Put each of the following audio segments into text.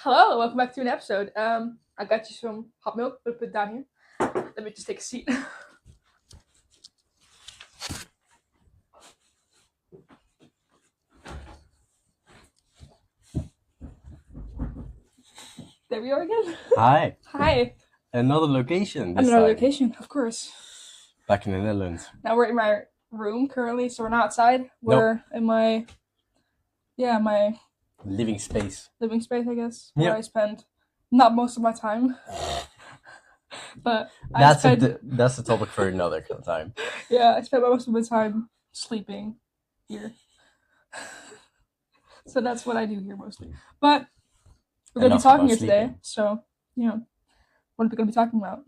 Hello, welcome back to an episode. I got you some hot milk. I'll put it down here. Let me just take a seat. There we are again. Hi. Hi. Another location this Another time. location, of course. Back in the Netherlands. Now we're in my room currently, so we're not outside. We're in my Living space. living space, I guess, where Yep. I spend not most of my time, but That's a topic for another time. Yeah, I spend most of my time sleeping here. So that's what I do here mostly. But we're going to be talking here today. So, what are we going to be talking about?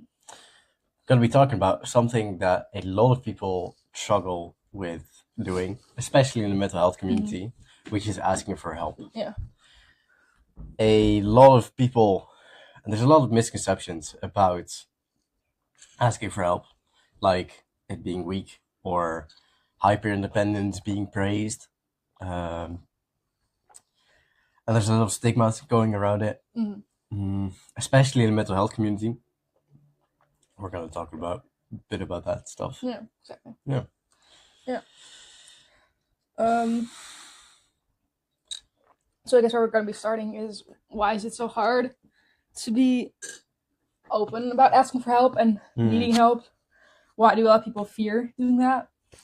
Going to be talking about something that a lot of people struggle with doing, especially in the mental health community, which is asking for help. Yeah. A lot of people, and there's a lot of misconceptions about asking for help, like it being weak or hyper-independence being praised. And there's a lot of stigmas going around it, especially in the mental health community. We're going to talk about a bit about that stuff. Yeah, exactly. Yeah. So I guess where we're going to be starting is, why is it so hard to be open about asking for help and needing help? Why do a lot of people fear doing that? I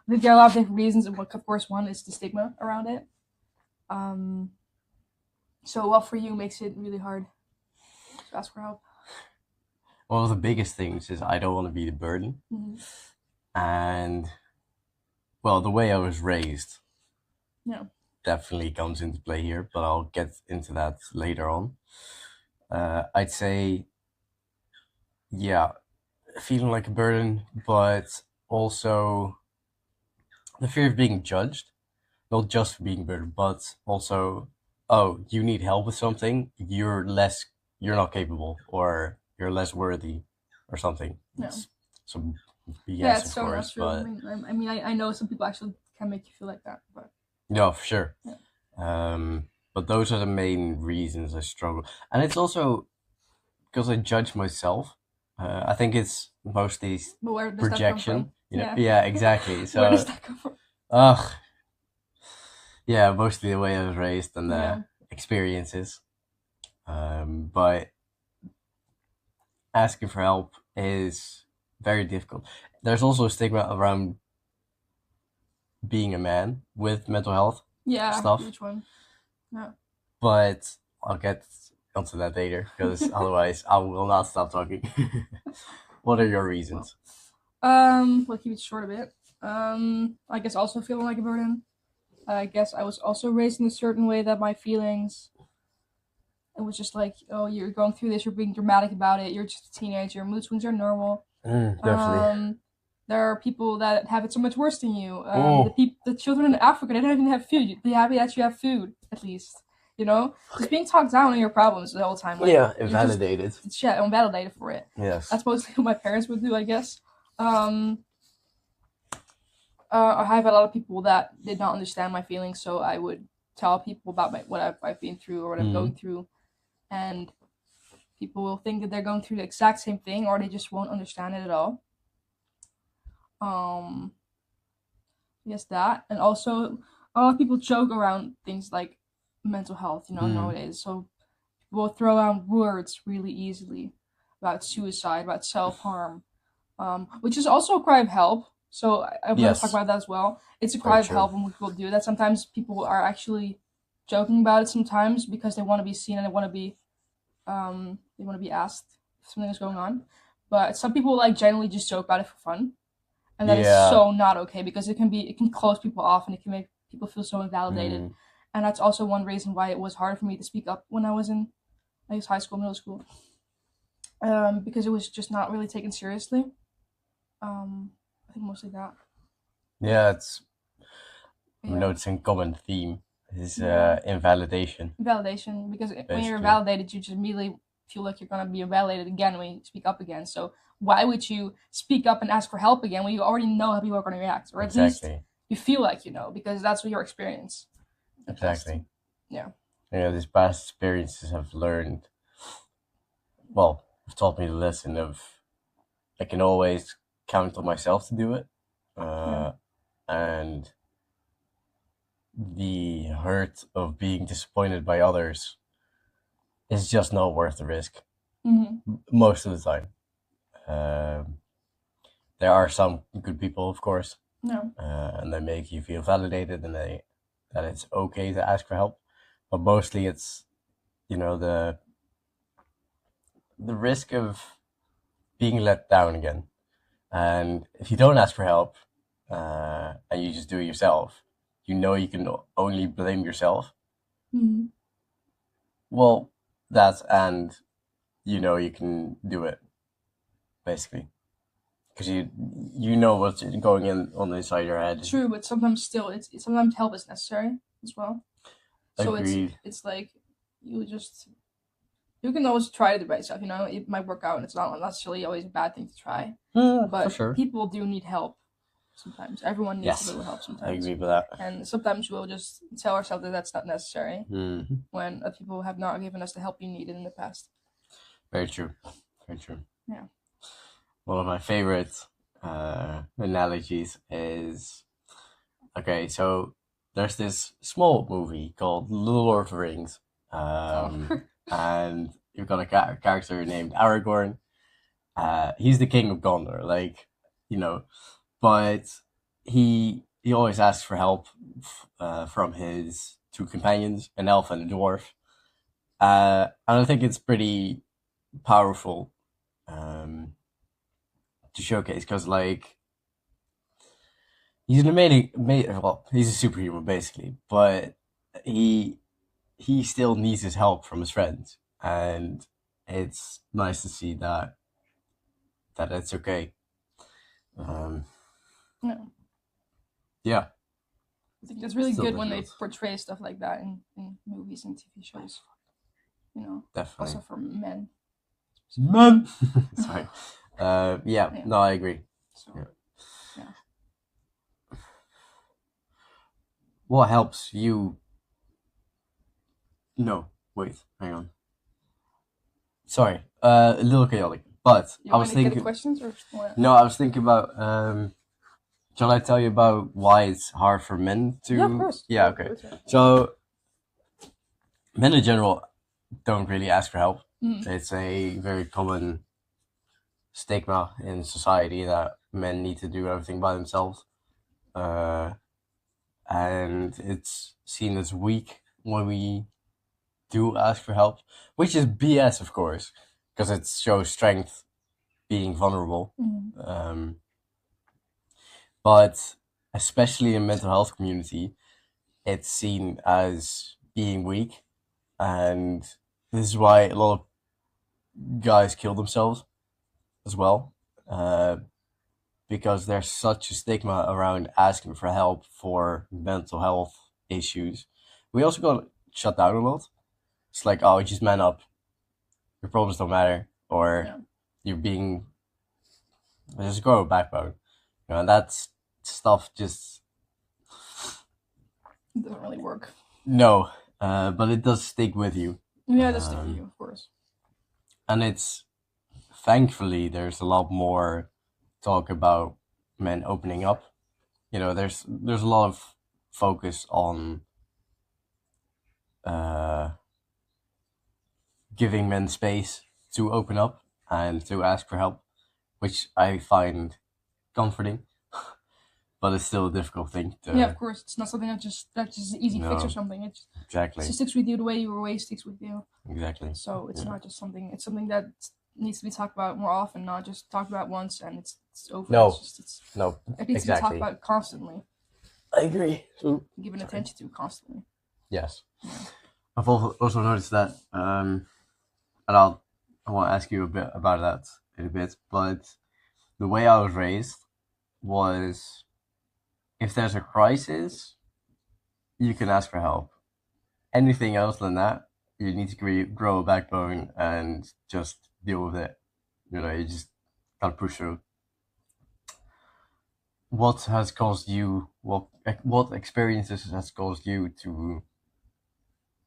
think there are a lot of different reasons, and of course one is the stigma around it. So what for you makes it really hard to ask for help? One of the biggest things is I don't want to be the burden. And, well, the way I was raised definitely comes into play here, but I'll get into that later on. I'd say, feeling like a burden, but also the fear of being judged, not just for being a burden, but also, oh, you need help with something, you're not capable, or you're less worthy, or something. Yeah. Some BS, yeah, it's of so course, not true. but I know some people actually can make you feel like that, but yeah, for sure. Yeah. But those are the main reasons I struggle, and it's also because I judge myself. I think it's mostly projection. Yeah, exactly. So where does that come from? Mostly the way I was raised and the experiences. But asking for help is very difficult. There's also a stigma around being a man with mental health stuff. Which one? Yeah. But I'll get onto that later, because otherwise I will not stop talking. What are your reasons? We'll keep it short a bit. I guess also feeling like a burden. I guess I was also raised in a certain way that my feelings, it was just like, oh, you're going through this, you're being dramatic about it, you're just a teenager, mood swings are normal. Definitely. There are people that have it so much worse than you. The children in Africa, they don't even have food. Be happy that you have food, at least. Just being talked down on your problems the whole time. Like, invalidated. Invalidated for it. Yes. That's mostly what my parents would do, I guess. I have a lot of people that did not understand my feelings, so I would tell people about what I've been through or what I'm going through, and people will think that they're going through the exact same thing, or they just won't understand it at all. Yes, that, and also a lot of people joke around things like mental health, nowadays. So people will throw out words really easily about suicide, about self-harm, which is also a cry of help. So I'm going to talk about that as well. It's a cry of help when people do that. Sometimes people are actually joking about it sometimes because they want to be seen and they want to be asked if something is going on. But some people generally just joke about it for fun. And that is so not okay, because it can close people off and it can make people feel so invalidated. And that's also one reason why it was hard for me to speak up when I was in, I guess, high school, middle school. Because it was just not really taken seriously. I think mostly that. Yeah, it's noticing common theme is invalidation. Invalidation, because when you're invalidated, you just immediately feel like you're going to be invalidated again when you speak up again. So why would you speak up and ask for help again when you already know how people are going to react? Or at least you feel like you know, because that's what your experience. Exactly. Yeah. these past experiences have learned, well, have taught me the lesson of I can always count on myself to do it. Yeah. And the hurt of being disappointed by others is just not worth the risk most of the time. Um, there are some good people, of course, No. and they make you feel validated, and that it's okay to ask for help. But mostly, it's the risk of being let down again. And if you don't ask for help, and you just do it yourself, you can only blame yourself. Well, that's and you can do it basically because you know what's going in on the inside of your head. True, but sometimes still, it's sometimes help is necessary as well. So Agreed. it's like you just you can always try to do it by yourself. You know, it might work out, and it's not necessarily always a bad thing to try. For But sure. people do need help sometimes. Everyone needs a Yes, little help I sometimes. agree with that. And sometimes we'll just tell ourselves that that's not necessary Mm-hmm. when other people have not given us the help we needed in the past. Very true. Very true. Yeah. One of my favorite analogies is okay. So there's this small movie called The Lord of the Rings, and you've got a character named Aragorn. He's the king of Gondor, like but he always asks for help from his two companions, an elf and a dwarf, and I think it's pretty powerful to showcase because like he's an well, he's a superhuman basically, but he he still needs his help from his friends, and it's nice to see that it's okay. Yeah. Yeah. I think it's really Still good when they difficult. portray stuff like that in movies and TV shows. You know, Definitely. also for men. Men. Sorry. Yeah. Yeah. No, I agree. So, Yeah. yeah. What helps you? No, wait, hang on. Sorry, a little chaotic. But You I want was me to get the thinking. questions or what? No, I was thinking about. Shall I tell you about why it's hard for men to? Yeah, of course. Yeah. Go Okay. to it. So men in general don't really ask for help. Mm. It's a very common stigma in society that men need to do everything by themselves, and it's seen as weak when we do ask for help, which is BS, of course, because it shows strength being vulnerable. But especially in mental health community, it's seen as being weak, and this is why a lot of guys kill themselves as well, because there's such a stigma around asking for help for mental health issues. We also got shut down a lot. It's like, oh, just man up. Your problems don't matter, or Yeah. you're being just grow a backbone. And that's stuff just It doesn't really work. no, but it does stick with you. Yeah, it does stick with you, of course. And it's thankfully there's a lot more talk about men opening up. There's a lot of focus on giving men space to open up and to ask for help, which I find comforting. But it's still a difficult thing to. Yeah, of course. It's not something that's just an easy fix or No. something. It Exactly. just sticks with you the way your way sticks with you. Exactly. So it's Yeah. not just something. It's something that needs to be talked about more often, not just talked about once and it's over. No. No. It needs to be talked about constantly. I agree. Given attention to constantly. Yes. Yeah. I've also noticed that, and I want to ask you a bit about that in a bit, but the way I was raised was if there's a crisis, you can ask for help. Anything else than that, you need to grow a backbone and just deal with it. You just gotta push through. What has caused you? What experiences has caused you to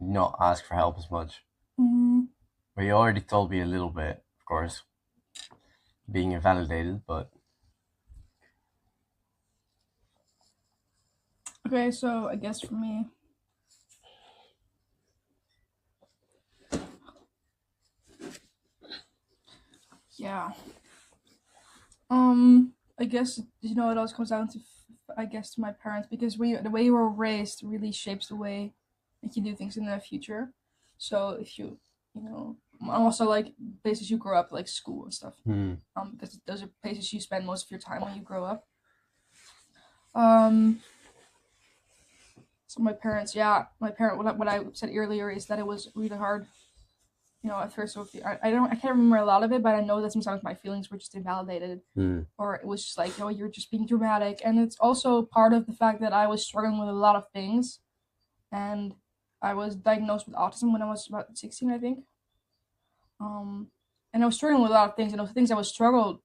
not ask for help as much. Mm, Well, you already told me a little bit, of course, being invalidated, but okay, so I guess for me, yeah. I guess it always comes down to I guess to my parents because the way you were raised really shapes the way that you do things in the future. So if you know, also like places you grow up, like school and stuff. Because those are places you spend most of your time when you grow up. Um, so my parents, yeah, what I said earlier is that it was really hard. At first, so I can't remember a lot of it, but I know that sometimes my feelings were just invalidated, or it was just like, oh, you're just being dramatic, and it's also part of the fact that I was struggling with a lot of things, and I was diagnosed with autism when I was about 16, I think. Um, and I was struggling with a lot of things, and those things I was struggling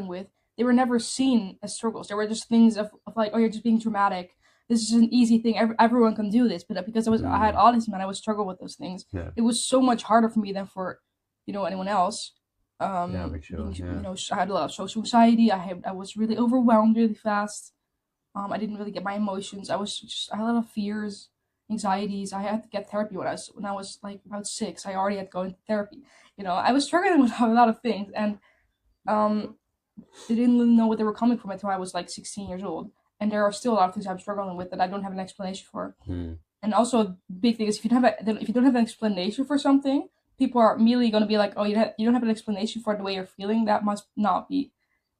with, they were never seen as struggles. They were just things of like, oh, you're just being dramatic. This is an easy thing. Everyone can do this. But because I had autism and I was struggling with those things, yeah, it was so much harder for me than for, anyone else. yeah, for sure, yeah, I had a lot of social anxiety. I was really overwhelmed really fast. I didn't really get my emotions. I had a lot of fears, anxieties. I had to get therapy when I was like about 6. I already had going to therapy. I was struggling with a lot of things, and um, I didn't really know what they were coming from until I was like 16 years old. And there are still a lot of things I'm struggling with that I don't have an explanation for. And also, a big thing is if you don't have an explanation for something, people are immediately going to be like, "Oh, you don't have an explanation for the way you're feeling. That must not be.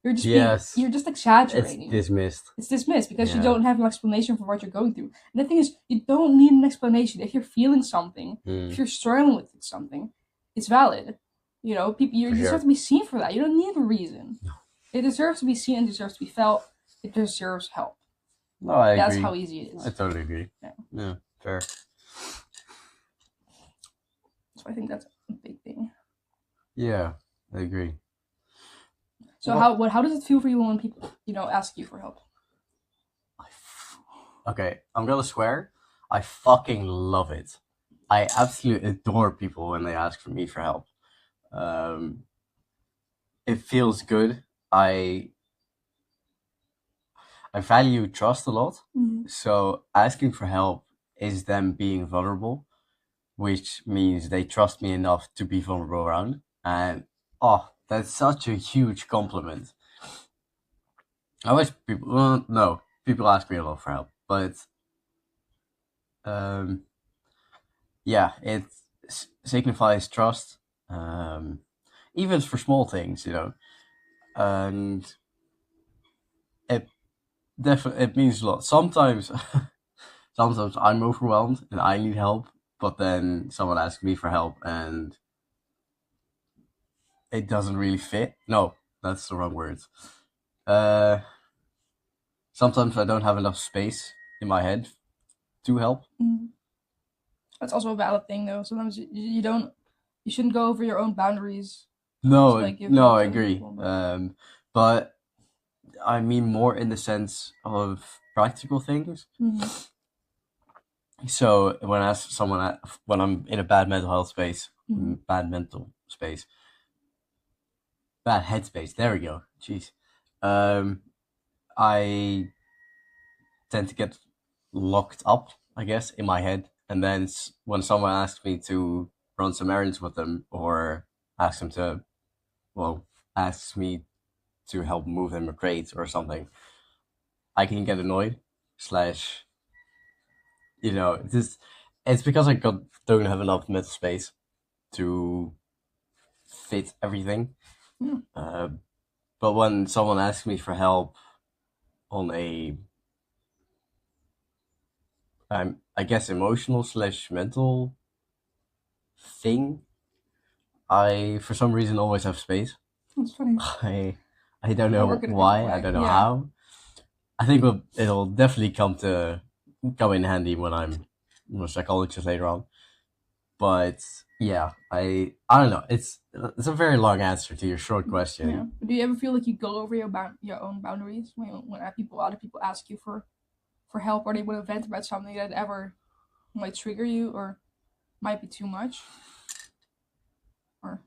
yes, You're just it's exaggerating. dismissed. It's dismissed because you Yeah, don't have an explanation for what you're going through. And the thing is, you don't need an explanation if you're feeling something. If you're struggling with something, it's valid. People you for deserve sure. to be seen for that. You don't need a reason. It deserves to be seen and deserves to be felt. It deserves help. No, I That's agree. how easy it I is. totally agree. Yeah. Yeah, fair. So I think that's a big thing. Yeah, I agree. So Well, how does it feel for you when people ask you for help? okay, I'm gonna swear. I fucking love it. I absolutely adore people when they ask for me for help. Um, it feels good. I value trust a lot. Mm-hmm. So asking for help is them being vulnerable, which means they trust me enough to be vulnerable around. And oh, that's such a huge compliment. I wish people, well, no, people ask me a lot for help, but um, yeah, it signifies trust, um, even for small things, and it definitely it means a lot. Sometimes I'm overwhelmed and I need help, but then someone asks me for help and it doesn't really fit. No, that's the wrong words. Uh, Sometimes I don't have enough space in my head to help. Mm-hmm. That's also a valid thing, though. Sometimes you shouldn't go over your own boundaries to No, like give no, help I to other agree. people. But I mean more in the sense of practical things. Mm-hmm. So when I ask someone when I'm in a bad mental health space, Mm-hmm. bad mental space, bad headspace. There we go. Jeez. Um, I tend to get locked up, I guess, in my head. And then when someone asks me to run some errands with them or asks them to, well, asks me to help move them a crate or something, I can get annoyed. Slash, it's because don't have enough mental space to fit everything. Yeah. Uh, but when someone asks me for help on a, I guess, emotional slash mental thing, I for some reason always have space. That's funny. I I don't I know work in a different why. I way. don't know Yeah. how. I think it'll definitely come in handy when I'm a psychologist later on. But yeah, I don't know. It's a very long answer to your short Yeah. question. But do you ever feel like you go over your own boundaries when other people ask you for help or they want to vent about something that ever might trigger you or? might be too much? Or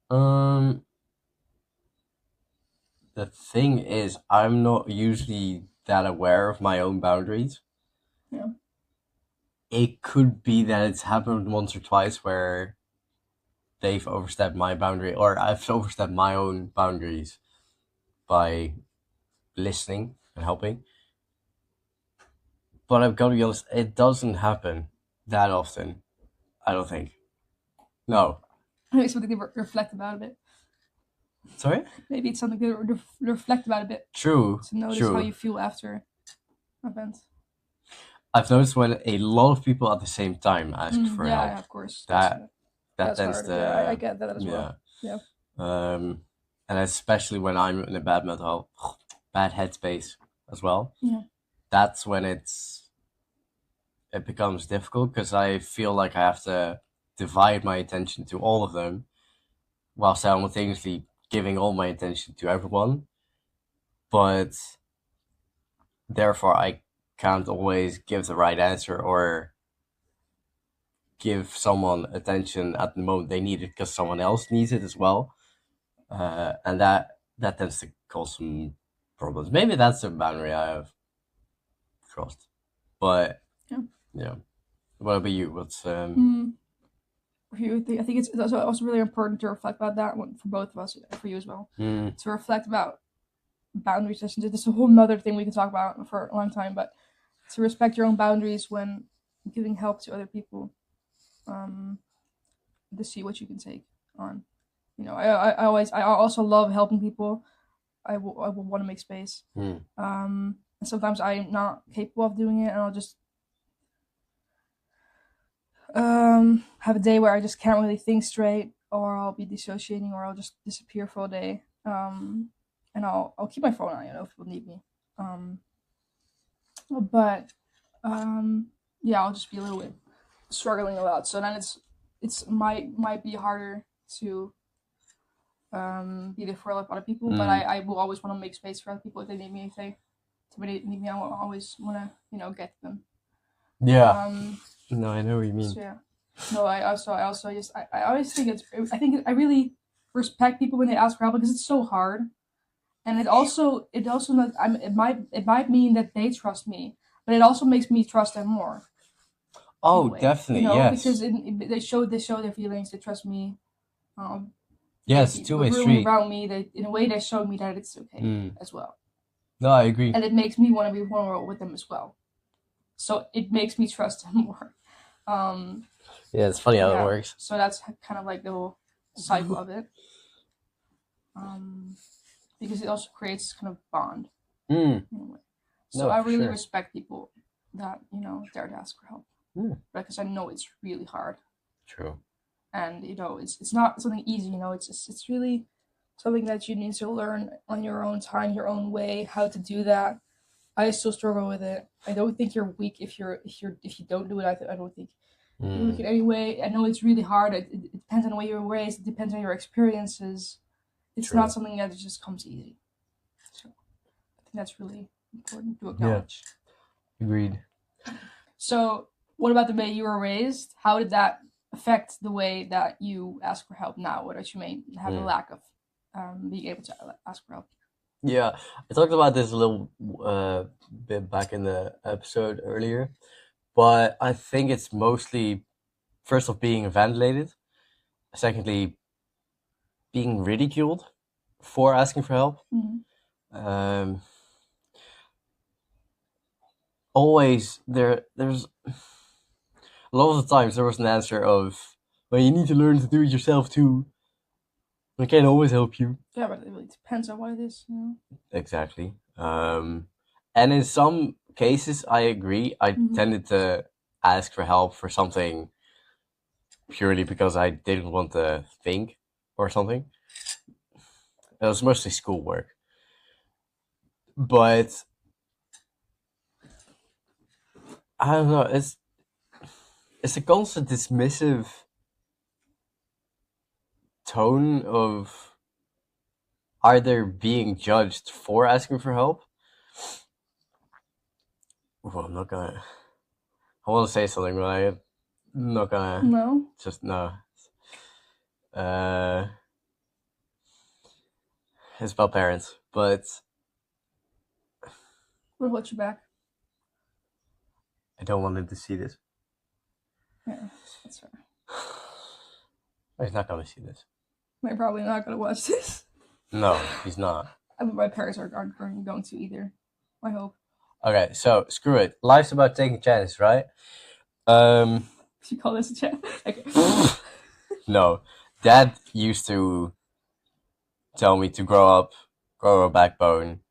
Um, the thing is, I'm not usually that aware of my own boundaries. yeah, It could be that it's happened once or twice where they've overstepped my boundary, or I've overstepped my own boundaries by listening and helping. But I've got to be honest, it doesn't happen that often. I don't think. No. maybe it's something to reflect about a bit. Sorry? Maybe it's something to reflect about a bit, True. to notice how True. you feel after events. I've noticed when a lot of people at the same time ask for Yeah, help, yeah, of course. that that That's tends hard. Yeah, I to, get that as yeah. well. Yeah. And especially when I'm in a bad mental health, bad headspace as well. Yeah. That's when it becomes difficult because I feel like I have to divide my attention to all of them while simultaneously giving all my attention to everyone. But therefore, I can't always give the right answer or give someone attention at the moment they need it because someone else needs it as well. And that tends to cause some problems. Maybe that's a boundary I have crossed. But Yeah. yeah. What about you? What's I think it's also really important to reflect about that one for both of us, for you as well. mm, To reflect about boundaries. This is a whole nother thing we can talk about for a long time, but to respect your own boundaries when giving help to other people, um, to see what you can take on. I also love helping people. I will want to make space. mm, And sometimes I'm not capable of doing it, and I'll just have a day where I just can't really think straight, or I'll be dissociating, or I'll just disappear for a day. And I'll keep my phone on, if people need me. But yeah, I'll just be a little bit struggling a lot. So then it's might be harder to be there for other people. But mm. I will always want to make space for other people if they need me. If they need me, I will always want to get to them. Yeah. No, I know what you So mean. yeah. No, I also just I always think I really respect people when they ask for help because it's so hard, and it also it might mean that they trust me, but it also makes me trust them more in a Oh, way, definitely, because yes. they show their feelings, they trust me, Yes, two-way the room street. around me, they in a way they show me that it's okay Mm. as well, No, I agree. and it makes me want to be vulnerable with them as well. So it makes me trust them more. Um, Yeah, it's funny how it yeah, works. so that's kind of like the whole cycle of it, um, because it also creates kind of bond Mm. in a way. So No, I for really sure. respect people that dare to ask for help, Mm. because I know it's really hard, True. and it's not something easy. It's really something that you need to learn on your own time, your own way, how to do that. I still struggle with it. I don't think you're weak if you don't do it. I don't think you're weak Mm. in any way. I know it's really hard. It depends on the way you're raised. It depends on your experiences. It's not True. something that just comes easy. So I think that's really important to Yeah, acknowledge. agreed. So, what about the way you were raised? How did that affect the way that you ask for help now, or that you may have a Mm. lack of being able to ask for help? Yeah, I talked about this a little bit back in the episode earlier, but I think it's mostly first of being ventilated, secondly being ridiculed for asking for help. Mm-hmm. Um, always there's a lot of the times there was an answer of, well, you need to learn to do it yourself too. I can't always help you. Yeah, but it really depends on what it is. Exactly. And in some cases, I agree. I Mm-hmm. tended to ask for help for something purely because I didn't want to think or something. It was mostly schoolwork. But I don't know, it's a constant dismissive tone of either being judged for asking for help Well, I'm not gonna. I want to say something, but I'm not gonna. No. Just no. Uh, it's about parents, but We'll watch you back. I don't want him to see this. Yeah, that's fair. He's not gonna see this. They're probably not gonna watch this. No, he's not. I mean, my parents aren't going to either. I hope. Okay, so screw it. Life's about taking chances, right? You call this a chat? Okay. No. Dad used to tell me to grow up, grow a backbone,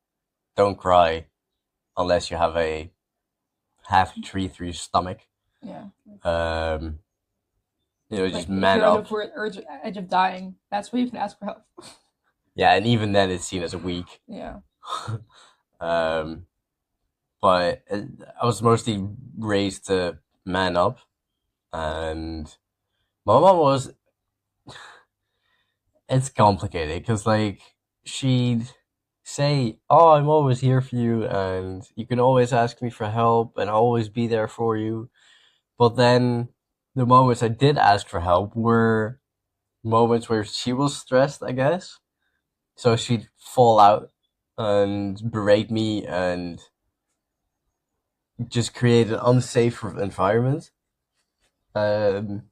don't cry unless you have a half a tree through your stomach. Yeah. Just Like, if man you're on up. the edge of dying, that's when you can ask for help. Yeah, and even then it's seen as a weak. Yeah. But I was mostly raised to man up, and my mom was. It's complicated because like she'd say, "Oh, I'm always here for you, and you can always ask me for help, and I'll always be there for you." But then the moments I did ask for help were moments where she was stressed, I guess. So she'd fall out and berate me and just create an unsafe environment. Um,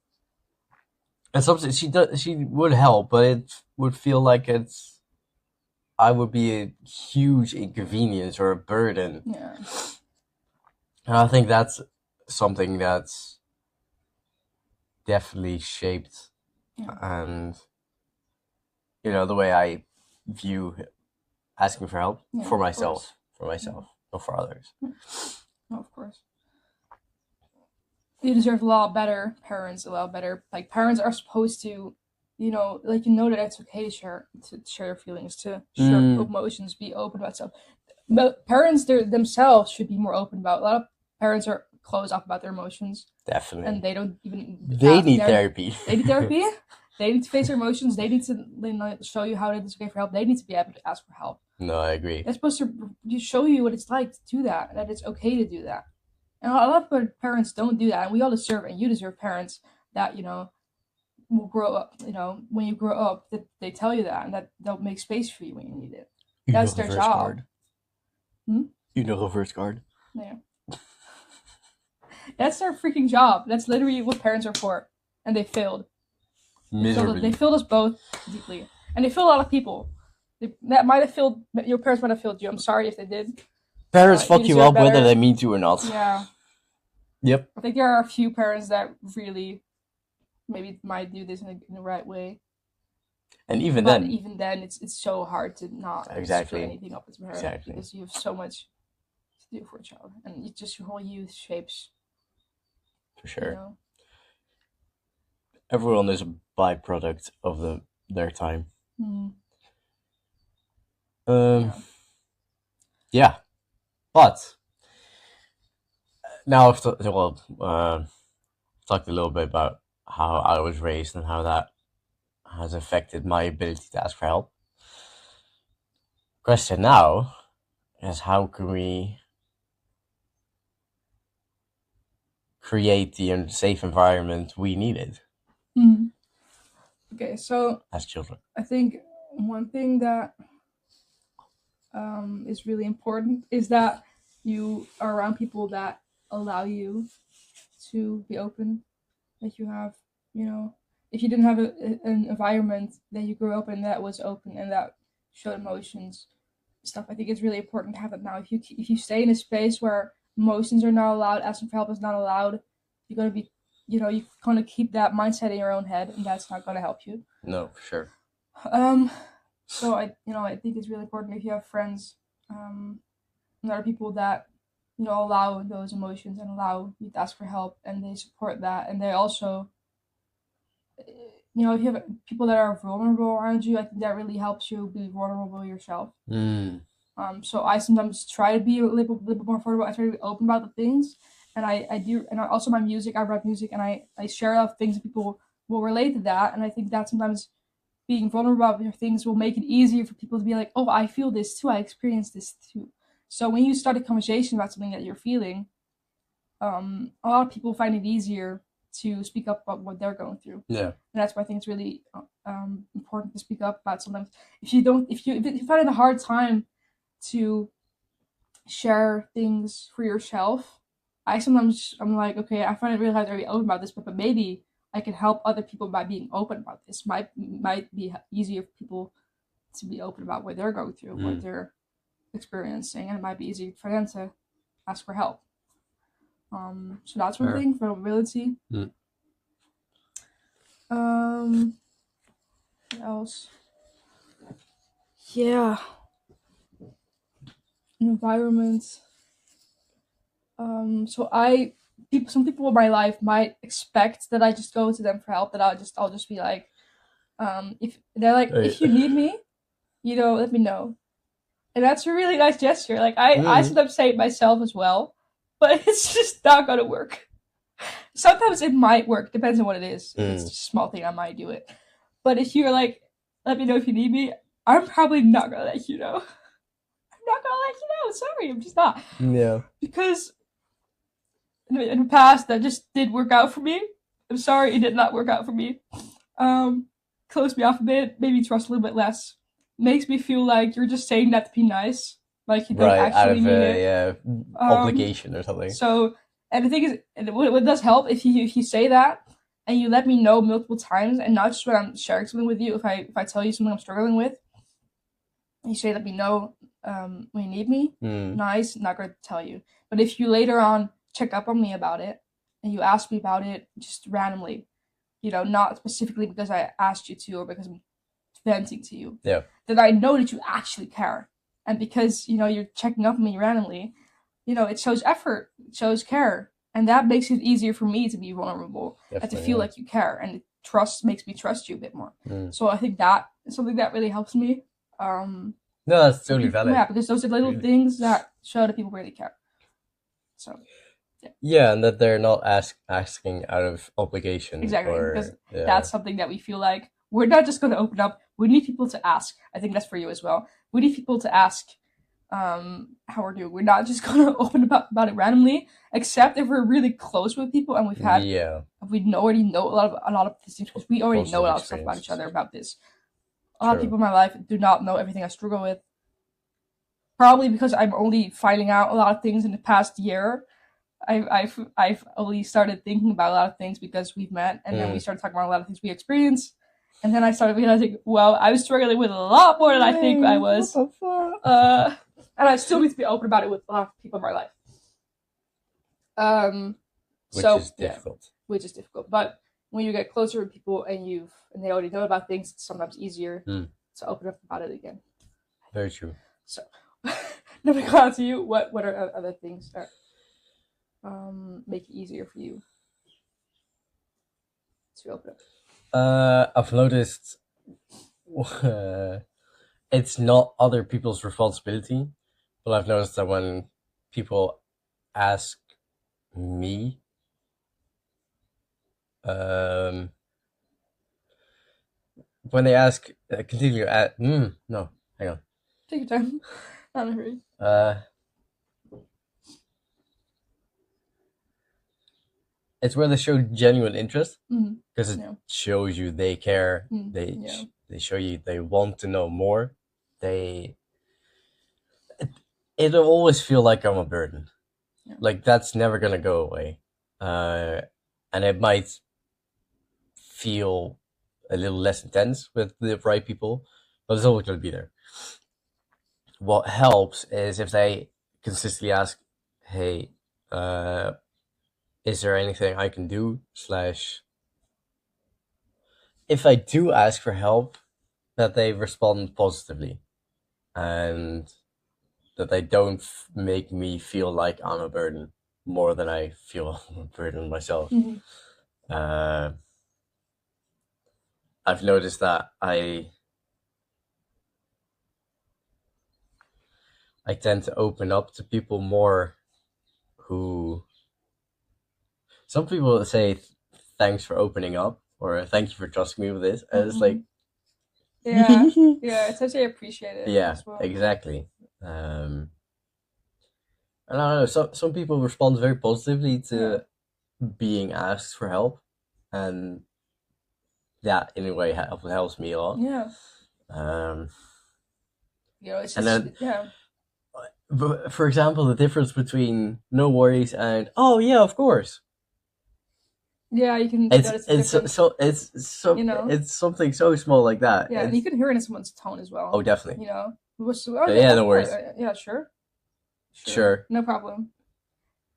and sometimes she would help, but it would feel like I would be a huge inconvenience or a burden. Yeah. And I think that's something that's definitely shaped and the way I view asking for help for myself, not for others. No, of course. You deserve a lot better parents, a lot better. Like, parents are supposed to, that it's okay to share your feelings, to share emotions, be open about stuff. But parents themselves should be more open about. A lot of parents are closed off about their emotions. Definitely. And they don't even. They need therapy. They need therapy. They need to face their emotions. They need to show you how it is okay for help. They need to be able to ask for help. No, I agree. They're supposed to show you what it's like to do that, that it's okay to do that. And a lot of parents don't do that. And we all deserve, and you deserve parents that, will grow up, when you grow up, that they tell you that, and that they'll make space for you when you need it. That's their job. Reverse guard. Yeah. That's their freaking job. That's literally what parents are for. And they failed. Miserably. They failed us both deeply. And they failed a lot of people. Your parents might have failed you. I'm sorry if they did. Parents fuck you up whether they mean to or not. Yeah. Yep. I think there are a few parents that really maybe might do this in the right way. And even then, it's so hard to not exactly anything up as a parent because you have so much to do for a child, and it's just your whole youth shapes. For sure. Everyone is a byproduct of their time. Yeah. But now I've talked a little bit about how I was raised and how that has affected my ability to ask for help. Question now is, how can we create the safe environment we needed? Okay, so as children, I think one thing that is really important is that you are around people that allow you to be open. That you have, if you didn't have an environment that you grew up in that was open and that showed emotions, stuff, I think it's really important to have it now. If you stay in a space where emotions are not allowed, asking for help is not allowed, you're gonna be, you're gonna keep that mindset in your own head, and that's not gonna help you. No, for sure. So I think it's really important if you have friends, and other people that allow those emotions and allow you to ask for help, and they support that, and they also, if you have people that are vulnerable around you, I think that really helps you be vulnerable yourself. So I sometimes try to be a little bit more vulnerable. I try to be open about the things, and I do, and also my music. I write music, and I share a lot of things that people will relate to that, and I think that sometimes being vulnerable about your things will make it easier for people to be like, oh, I feel this too, I experience this too. So when you start a conversation about something that you're feeling, a lot of people find it easier to speak up about what they're going through. Yeah. And that's why I think it's really important to speak up about sometimes. If you don't, if you find it a hard time to share things for yourself, I'm like, okay, I find it really hard to be open about this, but maybe I can help other people by being open about this. Might be easier for people to be open about what they're going through, what they're experiencing, and it might be easier for them to ask for help. So that's one thing, vulnerability. What else? Yeah. Environment. So some people in my life might expect that I just go to them for help. That I'll just be like, if they're like, if you need me, let me know. And that's a really nice gesture. Like I sometimes say it myself as well, but it's just not gonna work. Sometimes it might work, depends on what it is. If it's just a small thing, I might do it. But if you're like, let me know if you need me, I'm probably not gonna let you know. I'm not gonna let you know. Sorry, I'm just not. Yeah. Because in the past, that just did work out for me. I'm sorry, it did not work out for me. Closed me off a bit, made me trust a little bit less. Makes me feel like you're just saying that to be nice, like you don't actually mean it. Obligation or something. So, and the thing is, what does help if you say that and you let me know multiple times, and not just when I'm sharing something with you. If I tell you something I'm struggling with, you say let me know when you need me. Nice, not gonna tell you. But if you later on check up on me about it and you ask me about it just randomly, not specifically because I asked you to or because I'm venting to you, then I know that you actually care. And because you're checking up on me randomly, it shows effort, it shows care, and that makes it easier for me to be vulnerable and to feel like you care, and trust makes me trust you a bit more. So I think that is something that really helps me. No, that's totally valid. Yeah, because those are little things that show that people really care. So yeah, and that they're not asking out of obligation. Exactly, because that's something that we feel like we're not just going to open up. We need people to ask. I think that's for you as well. We need people to ask how we're doing. We're not just going to open about it randomly, except if we're really close with people and we've had, we already know a lot of these things, because we already know a lot of stuff about each other about this. A lot of people in my life do not know everything I struggle with. Probably because I'm only finding out a lot of things in the past year. I've only started thinking about a lot of things because we've met, and then we started talking about a lot of things we experienced, and then I started realizing, well, I was struggling with a lot more than I think I was. And I still need to be open about it with a lot of people in my life. Which is difficult. Which is difficult, but when you get closer with people and they already know about things, it's sometimes easier to open up about it again. Very true. So, let me go on to you. What are other things that make it easier for you to open up? I've noticed it's not other people's responsibility, but I've noticed that when people ask me, when they ask, continue at, no, hang on. Take your time. Not in a hurry. It's where they show genuine interest, because it shows you they care. They show you they want to know more. It'll always feel like I'm a burden. Like that's never gonna go away, and it might feel a little less intense with the right people, but it's always gonna be there. What helps is if they consistently ask, "Hey, is there anything I can do?" / if I do ask for help, that they respond positively, and that they don't make me feel like I'm a burden more than I feel a burden myself. I've noticed that I tend to open up to people more who... Some people say thanks for opening up, or thank you for trusting me with this. And it's like... Yeah, it's actually appreciated. Yeah, well. Exactly. And I don't know. Some people respond very positively Yeah, to being asked for help, and that in a way helps me a lot. yeah. Um, It's and just then, yeah, for example, the difference between no worries and oh yeah, of course. yeah. You can It's notice the it's difference. You know, it's something so small like that. yeah, and you It's can hear it in someone's tone as oh well. definitely. You know, which okay, Yeah, of no course, worries. yeah, sure, sure, Sure. no problem.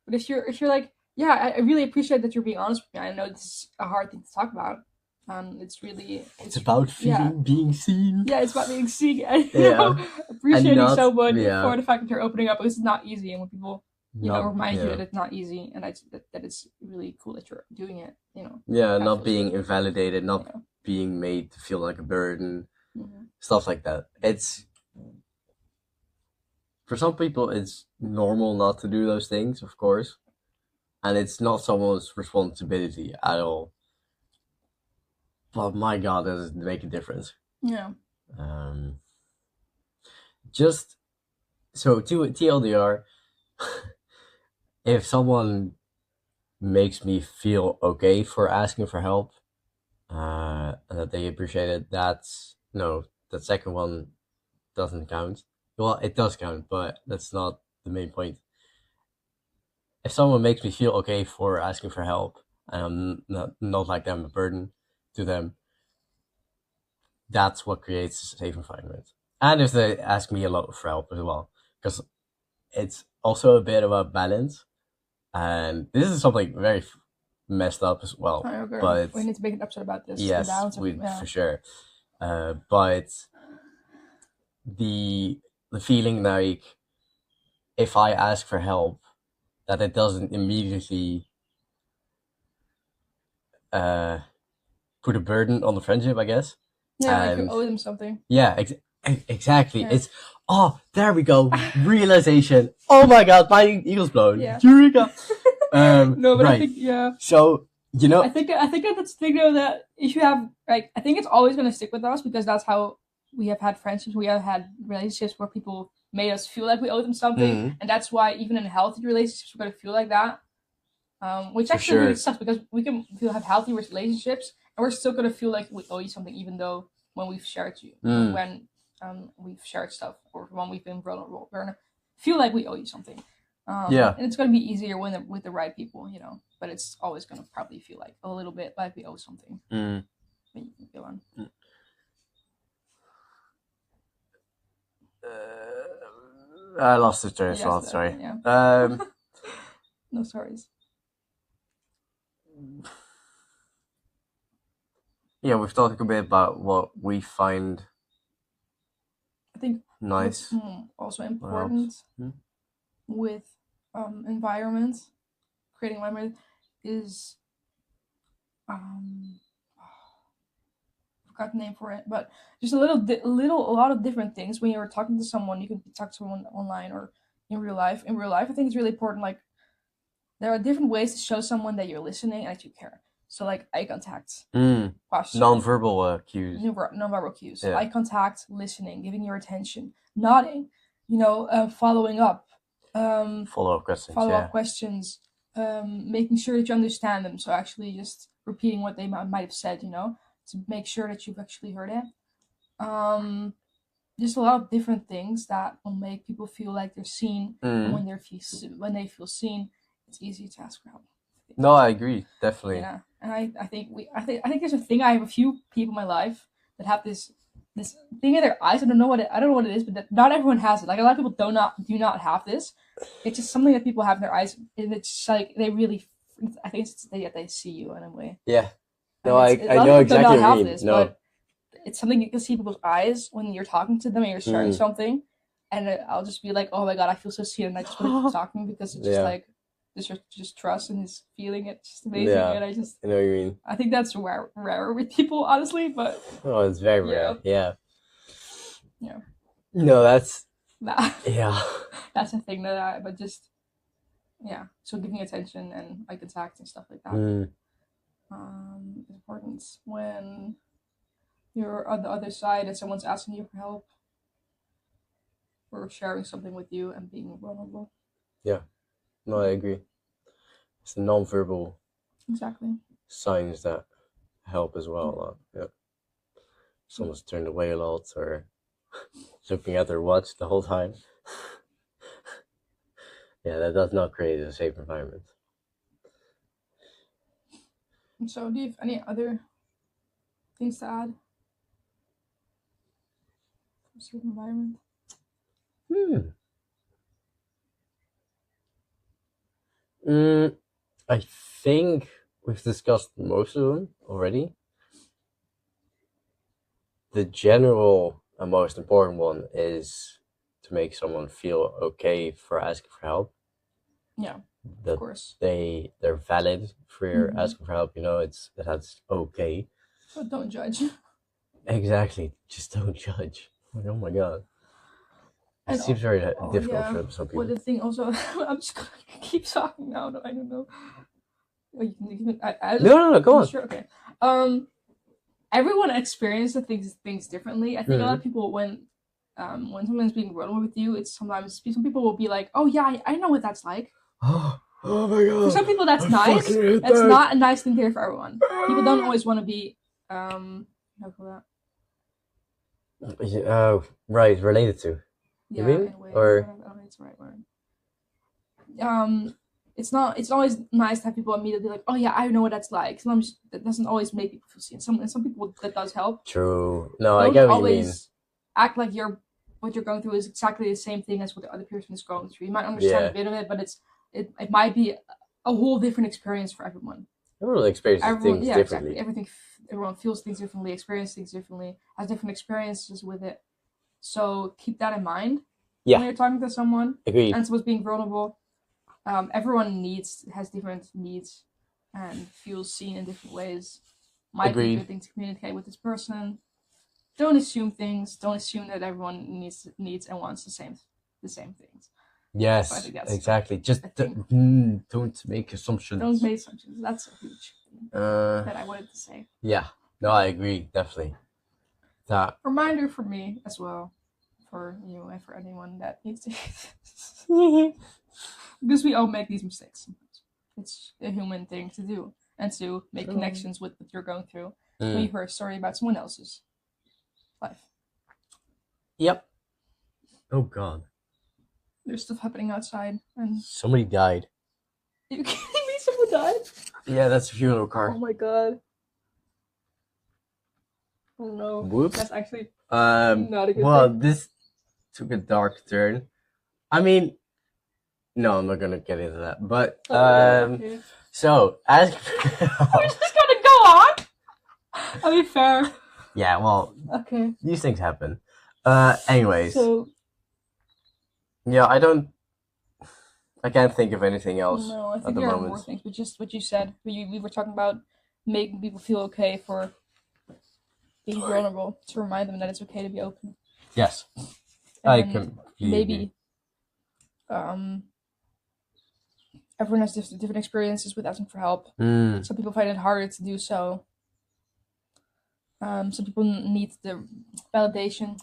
But if you're like, yeah, I really appreciate that you're being honest with me. I know this is a hard thing to talk about. It's really, It's about yeah, feeling being seen. yeah, it's about being seen. And Yeah, and appreciating not someone yeah, for the fact that you're opening up. Because it's not easy, and when people, not remind you yeah, that it's not easy, and that it's really cool that you're doing it. yeah, That not feels being good. invalidated, not being made to feel like a burden, Hmm. stuff like that. It's for some people it's normal not to do those things, of course, and it's not someone's responsibility at all. But my God, does it make a difference? Yeah. Um, just so to TLDR, if someone makes me feel okay for asking for help, and that they appreciate it, that's no, that second one doesn't count. Well, it does count, but that's not the main point. If someone makes me feel okay for asking for help, and I'm not like them a burden to them, that's what creates a safe environment. And if they ask me a lot for help as well, because it's also a bit about balance. And this is something very messed up as well. I agree. But We need to make an episode about this. The yes, balance of, we yeah. for sure. But the the feeling like if I ask for help, that it doesn't immediately uh, put a burden on the friendship, I guess. Yeah, like you And owe them something. yeah, exactly. Yeah. It's oh, there we go, realization. Oh my God, my eagle's blown. Yeah. Eureka. No, but I Right. think, yeah. So I think that's the thing though, that if you have, like, I think it's always gonna stick with us because that's how we have had friendships. We have had relationships where people made us feel like we owe them something, mm, and that's why even in healthy relationships we're gonna feel like that. Which for actually really sure. sucks because we can feel have healthy relationships and we're still gonna feel like we owe you something, even though when we've shared Mm, when we've shared stuff or when we've been vulnerable, we're gonna feel like we owe you something. yeah. And it's gonna be easier when with the right people. But it's always gonna probably feel like a little bit like we owe something. Mm. But you can go on. I lost the train of Yes, thought. Sorry. yeah. Um, No stories. yeah, we've talked a bit about what we find I think what's nice. also What helps? important with environment, creating environment, is um forgot the name for it, but just a lot of different things. When you're talking to someone, you can talk to someone online or in real life. In real life, I think it's really important. Like, there are different ways to show someone that you're listening and that you care. So, like, eye contact, posture, Non-verbal cues. nonverbal cues, Yeah. eye contact, listening, giving your attention, nodding, following up, Follow-up questions. follow Yeah. up questions, making sure that you understand them. So actually, just repeating what they might have said, to make sure that you've actually heard it. Um, just a lot of different things that will make people feel like they're seen, and Mm. when they feel seen, it's easy to ask for help. No, I agree. Definitely. Yeah, and I think there's a thing. I have a few people in my life that have this thing in their eyes. I don't know what it is, but not everyone has it. Like, a lot of people do not have this. It's just something that people have in their eyes, and it's like they really. I think it's that they see you in a way, Yeah. and No, it's I a lot of know people do exactly not what you have mean. this, No. but it's something you can see people's eyes when you're talking to them and you're sharing Mm. something, and I'll just be like, oh my god, I feel so seen, and I just want to keep talking because it's just Yeah. like just trust and his feeling. It's just amazing, Yeah. and I know what you mean. I think that's rare with people, honestly. But Oh, it's very yeah, rare. Yeah. yeah, No, that's that yeah. that's a thing but just yeah. So giving attention and eye contact and stuff like that Mm. is important when you're on the other side and someone's asking you for help or sharing something with you and being vulnerable. Yeah, no, I agree. It's the non-verbal Exactly. signs that help as well a lot. Yeah, someone's turned away a lot or looking at their watch the whole time. Yeah, that does not create a safe environment. And so, do you have any other things to add for safe environment? Hmm. Mm, I think we've discussed most of them already. The general and most important one is to make someone feel okay for asking for help. Yeah, of That course. they're valid for your asking for help. That's okay. But don't judge. Exactly. Just don't judge. Oh my god. It And seems very difficult yeah, for some what people. the thing also, I'm just gonna keep talking now. I don't know. Oh, I just, No. Go you on. sure? Okay. Um, everyone experiences things differently. I think a lot of Mm-hmm. people when someone's being vulnerable with you, it's sometimes some people will be like, oh yeah, I know what that's like. Oh my For god. some people that's I fucking nice. hate That's that. not a nice thing to hear for everyone. People don't always want to be how do you call Oh, right. Related to. You yeah, mean? in a way. I Or don't know if it's the right word. It's always nice to have people immediately be like, oh yeah, I know what that's like. Sometimes that doesn't always make people feel seen. Some people that does help. true. No, I Don't get what you mean. always act like what you're going through is exactly the same thing as what the other person is going through. You might understand a Yeah. bit of it, but it might be a whole different experience for everyone. Everyone experiences Everyone, things yeah, exactly. differently. Everyone feels things differently, experiences things differently, has different experiences with it. So keep that in mind Yeah. when you're talking to someone Agreed. and someone's being vulnerable. Everyone has different needs and feels seen in different ways. Might be a Agreed. good thing to communicate with this person. Don't assume things. Don't assume that everyone needs and wants the same things. So I Yes, think that's exactly. Just a thing. don't make Don't assumptions. make assumptions. That's a huge thing Uh, that I wanted to say. yeah. No, I agree. Definitely. That. Reminder for me as well, for you and for anyone that needs to, because we all make these mistakes sometimes. It's a human thing to do and to make True. connections with what you're going through when you Mm. hear a story about someone else's life. Yep. Oh God. There's stuff happening outside, and Somebody died. are you kidding me? Someone died? Yeah, that's a funeral Oh car. my god. Oh no. Whoops. That's actually not a good thing. This took a dark turn. I mean, no, I'm not gonna get into that. But Oh my god, okay. so as We're just gonna go on? I'll be fair. yeah, well, Okay. these things happen. Anyways, So, yeah, I can't think of anything else no, I at think the there are more moment. things, but just what you said. We were talking about making people feel okay for being vulnerable, to remind them that it's okay to be open. Yes, I And completely agree. maybe um, everyone has different experiences with asking for help. Mm, Some people find it harder to do so. Some people need the validation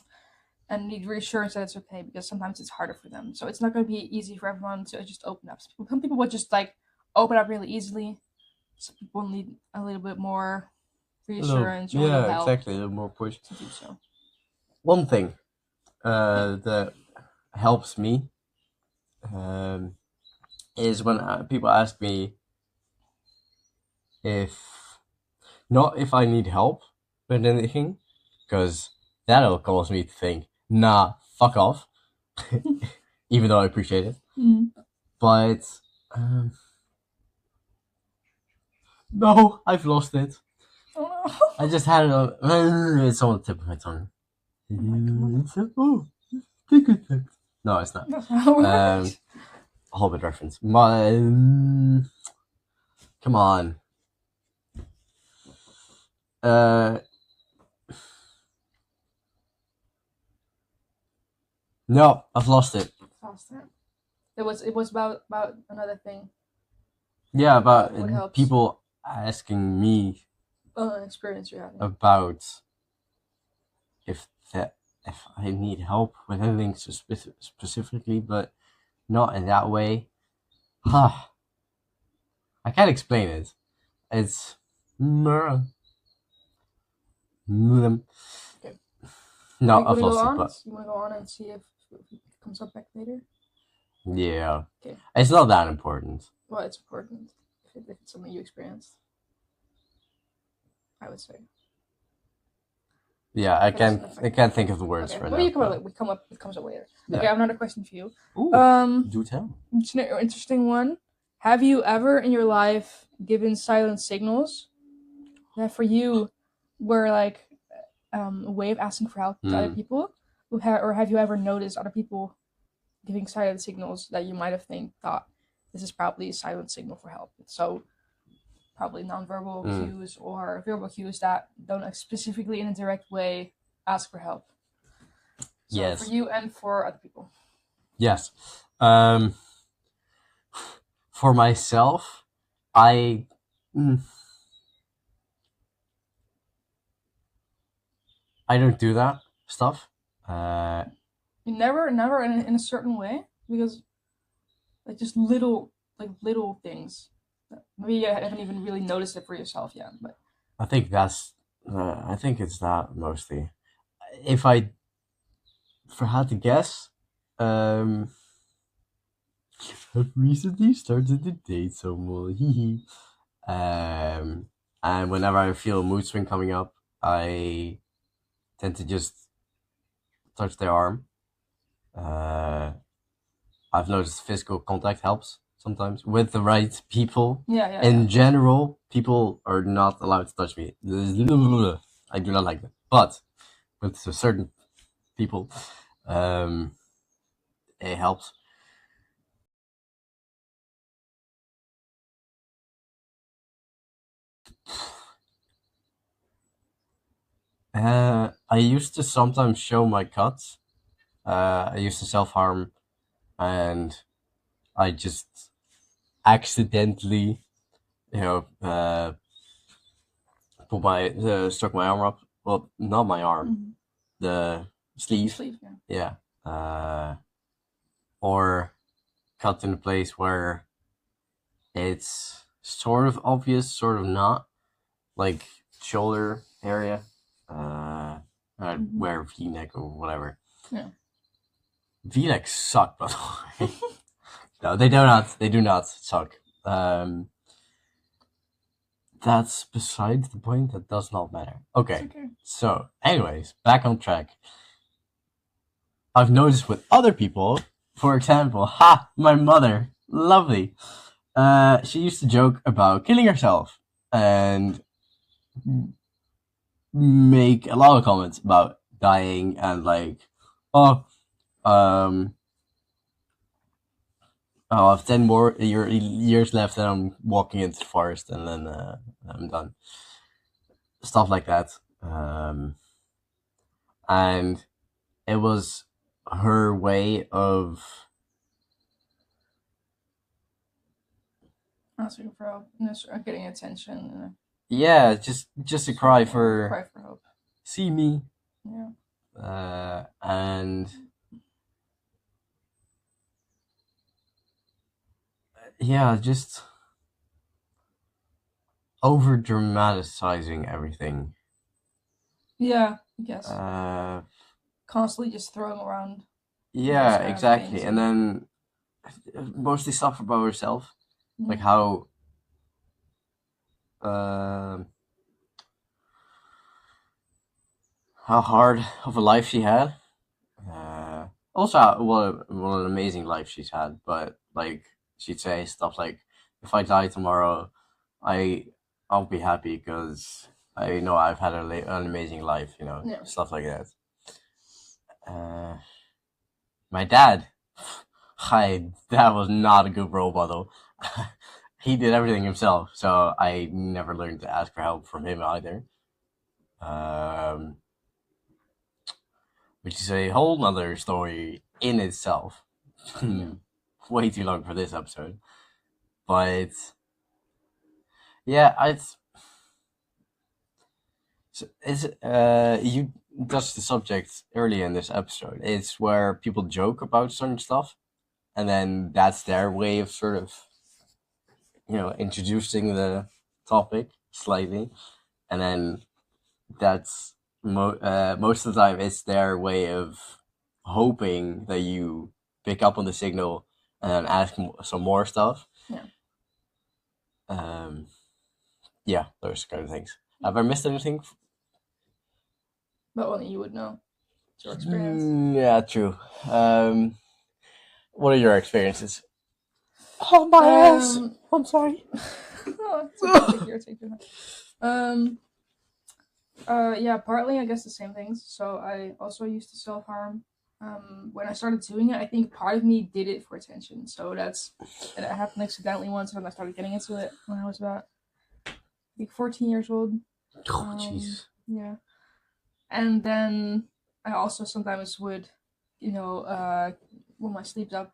and need reassurance that it's okay because sometimes it's harder for them. So it's not going to be easy for everyone to just open up. Some people would just like open up really easily. Some people need a little bit more reassurance or a little yeah, help exactly. A little more push. to do so. One thing that helps me is when people ask me if not if I need help with anything, because that'll cause me to think, nah, fuck off, even though I appreciate it. Mm. But um, no, I've lost it. Oh no. I just had it on. It's on the tip of my tongue. No, it's not. That's not how it works. Hobbit reference. My, come on. Uh, no, I've lost it. Faster. It was about another thing. Yeah, about What helps? people asking me Experience you're having. about if I need help with anything specifically, but not in that way. I can't explain it. It's Okay. no, Want I've to go lost it, on? but You want to go on and see if it comes up back later? yeah, Okay. it's not that important. Well, it's important if it's something you experienced, I would say. Yeah, I can't think of the words Okay, right maybe now. you come up. It comes up later. Yeah. Okay, I have another question for you. Ooh, do tell. It's an interesting one. Have you ever in your life given silent signals that for you were like a way of asking for help to other people, or have you ever noticed other people giving silent signals that you might have thought this is probably a silent signal for help? So probably nonverbal cues or verbal cues that don't specifically in a direct way ask for help. So Yes. for you and for other people. Yes. For myself, I I don't do that stuff. You never in a certain way, because like just little things. Maybe you haven't even really noticed it for yourself yet, but I think I think it's that mostly. If I had to guess, I've recently started to date someone. And whenever I feel a mood swing coming up, I tend to just touch their arm. I've noticed physical contact helps sometimes with the right people. yeah. In general, people are not allowed to touch me. I do not like that. But with certain people, it helps. I used to sometimes show my cuts. I used to self harm, and I just accidentally, put my stuck my arm up. Well, not my arm, the sleeve. Sleeve, yeah. Or cut in a place where it's sort of obvious, sort of not, like shoulder area. Wear V-neck or whatever. Yeah. V-necks suck, by the way. No, they do not. They do not suck. That's besides the point. That does not matter. Okay. So, anyways, back on track. I've noticed with other people, for example, my mother, lovely. She used to joke about killing herself and make a lot of comments about dying and like, oh, I have 10 more years left and I'm walking into the forest and then I'm done. Stuff like that. And it was her way of asking for help, getting attention. Yeah, just a cry for help. See me. Yeah. And yeah, just over dramatizing everything. Yeah, I guess. Constantly just throwing around. Yeah, exactly. And then mostly stuff about herself, like how hard of a life she had. Also, what an amazing life she's had. But like she'd say stuff like, "If I die tomorrow, I'll be happy because I know I've had an amazing life." Stuff like that. My dad, that was not a good role model. He did everything himself, so I never learned to ask for help from him either. Which is a whole nother story in itself. Way too long for this episode. But yeah, you touched the subject earlier in this episode. It's where people joke about certain stuff, and then that's their way of sort of, introducing the topic slightly, and then that's most of the time it's their way of hoping that you pick up on the signal and then ask some more stuff. Yeah. Yeah, those kind of things. Have I missed anything? But only you would know. It's your experience. Yeah, true. What are your experiences? Oh, my ass! I'm sorry. Oh, it's okay. Take your time. Yeah, partly I guess the same things. So I also used to self-harm. When I started doing it, I think part of me did it for attention. So it happened accidentally once, and I started getting into it when I was about, I think, 14 years old. Oh, jeez. Yeah. And then I also sometimes would, when my sleep's up,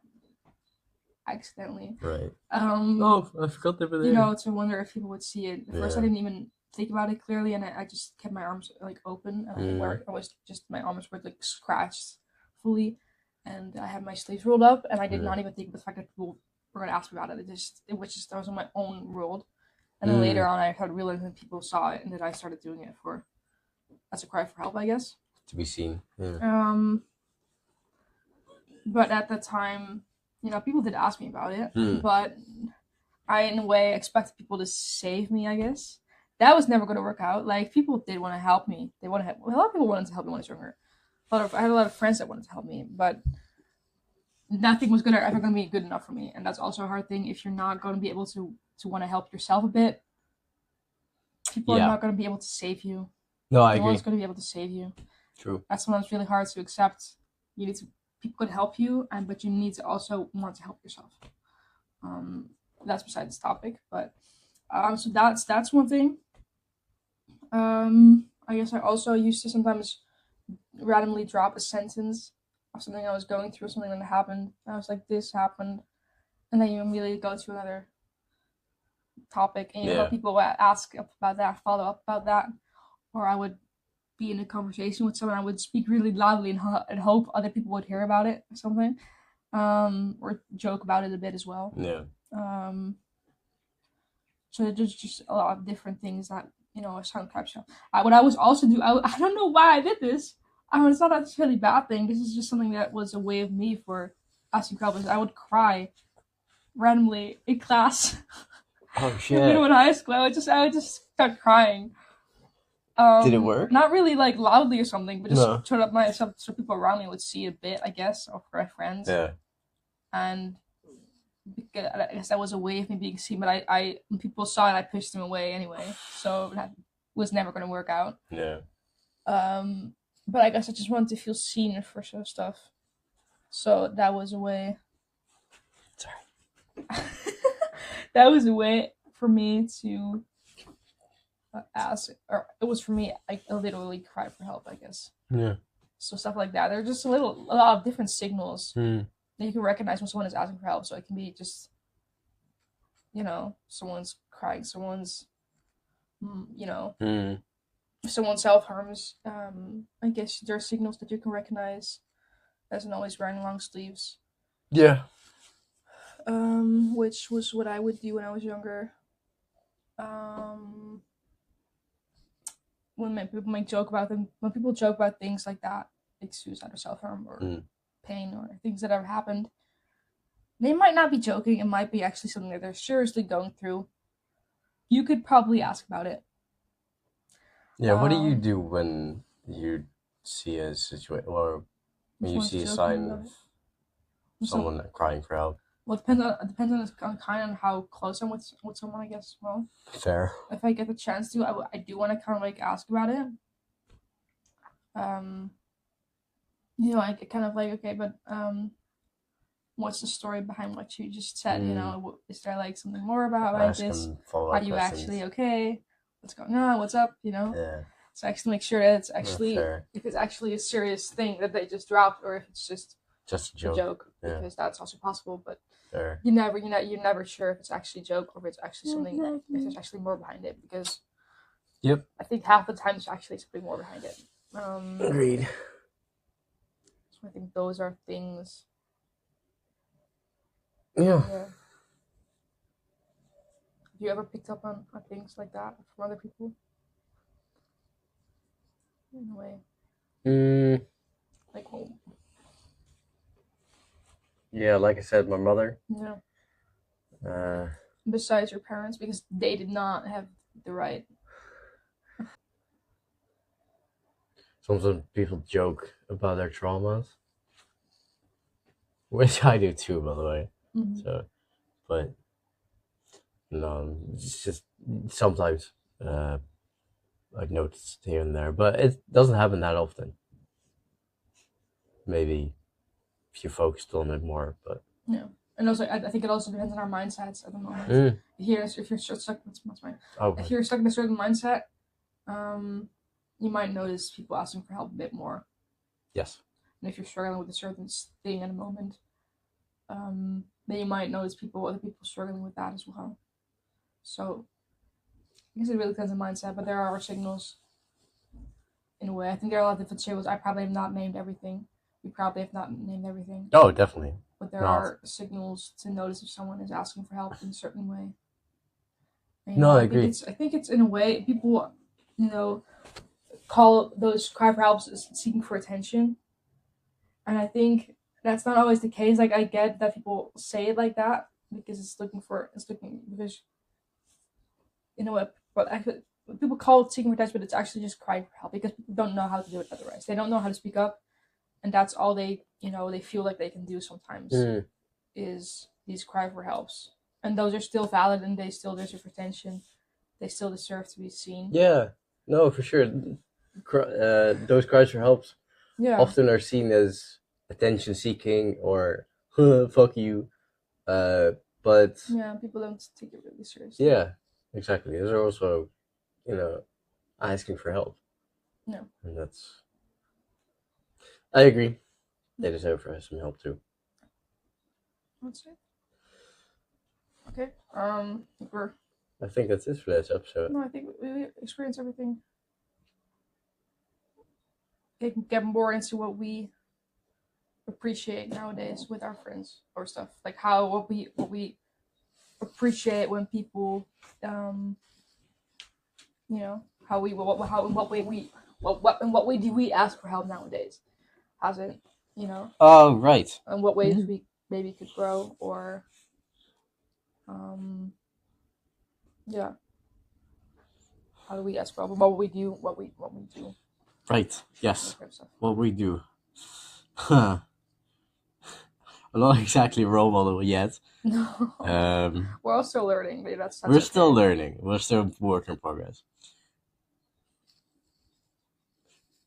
accidentally. Right. Oh, I forgot they were there. To wonder if people would see it. At first, I didn't even think about it clearly, and I just kept my arms like open, and I was just my arms were like scratched fully, and I had my sleeves rolled up, and I did not even think of the fact that people were gonna ask me about it. It was on my own world, and then later on, I started realizing that people saw it, and that I started doing it as a cry for help, I guess. To be seen. Yeah. But at that time, people did ask me about it, but I, in a way, expected people to save me, I guess. That was never going to work out. Like, people did want to help me. A lot of people wanted to help me when I was younger. I had a lot of friends that wanted to help me, but nothing was ever going to be good enough for me. And that's also a hard thing if you're not going to be able to want to help yourself a bit. People are not going to be able to save you. No, I agree. No one's going to be able to save you. True. That's sometimes really hard to accept. People could help you, but you need to also want to help yourself. That's beside this topic, but so that's one thing. I guess I also used to sometimes randomly drop a sentence of something I was going through, something that happened. I was like, "This happened," and then you immediately go to another topic, and you know people ask about that, follow up about that, or I would be in a conversation with someone, I would speak really loudly and hope other people would hear about it or something, or joke about it a bit as well. Yeah. So there's just a lot of different things that a sound capture. What I was also do, I don't know why I did this. It's not necessarily a bad thing. This is just something that was a way of me for asking problems. I would cry randomly in class. Oh shit! In high school, I would just start crying. Did it work? Not really like loudly or something, but just turn up myself so people around me would see a bit, I guess, or for my friends. Yeah. And I guess that was a way of me being seen, but when people saw it, I pushed them away anyway, so that was never going to work out. Yeah. But I guess I just wanted to feel seen for some stuff, so that was a way. Sorry. That was a way for me to ask, or it was for me. I literally cry for help, I guess. Yeah. So stuff like that. There are just a lot of different signals that you can recognize when someone is asking for help. So it can be just, someone's crying, someone's, someone self-harms. I guess there are signals that you can recognize. As in always wearing long sleeves. Yeah. Which was what I would do when I was younger. When people joke about things like that, like suicide or self-harm or pain or things that ever happened, they might not be joking. It might be actually something that they're seriously going through. You could probably ask about it. Yeah, what do you do when you see a situation, or when you see a sign of someone crying for help? Well, it depends on kind of how close I'm with someone, I guess. Well, fair. If I get the chance to, I do want to kind of like ask about it. I kind of like, okay, but what's the story behind what you just said? Is there like something more about this? Are you actually okay? What's going on? What's up? Yeah. So actually make sure that it's actually if it's actually a serious thing that they just dropped, or if it's just a joke. Because that's also possible. But fair. you're never sure if it's actually a joke or if it's actually something. If there's actually more behind it, because I think half the time there's actually something more behind it. Agreed. So I think those are things Yeah. Yeah. Have you ever picked up on things like that from other people? In a way, Mm, like, well, yeah, like I said, my mother. yeah. Uh, Besides your parents, because they did not have the right. Sometimes people joke about their traumas, which I do too, by the way. Mm-hmm. So, but no, it's just sometimes I've noticed here and there, but it doesn't happen that often. Maybe if you focused on it more, but Yeah, and also I think it also depends on our mindsets at the moment. mm. If you're stuck, that's fine. If Okay. you're stuck in a certain mindset, you might notice people asking for help a bit more. Yes. And if you're struggling with a certain thing at a moment, then you might notice other people struggling with that as well. So I guess it really depends on mindset, but there are signals in a way. I think there are a lot of different signals. I probably have not named everything. We probably have not named everything, Oh, definitely but there not. are signals to notice if someone is asking for help in a certain way. And, No, I agree. I think it's in a way people, you know, call those cry for help as seeking for attention, and I think that's not always the case. Like I get that people say it like that because it's looking because you know what, but actually people call it seeking for attention, but it's actually just crying for help because people don't know how to do it otherwise. They don't know how to speak up, and that's all they feel like they can do sometimes Mm. is these cry for helps, and those are still valid and they still deserve attention. They still deserve to be seen. Yeah. No, for sure. Those cries for help Yeah, often are seen as attention seeking or fuck you. Uh, but yeah. People don't take it really seriously. yeah, exactly. Those are also, you know, asking for help. No, And that's, I agree. They deserve for some help too. that's it. Okay. We're I think that's it for this episode. no. I think we experienced everything. Get more into what we appreciate nowadays with our friends or stuff like how what we appreciate when people um you know how we what how in what way we what in what way do we ask for help nowadays, has it, you know, Oh, right. and what ways Mm-hmm. we maybe could grow or um yeah, how do we ask for help, what we do, what we do, Right. that Yes. kind of stuff. What we do. Huh. I'm not exactly a role model yet. No, Um, we're all still learning, but that's we're still okay. learning. We're still work in progress.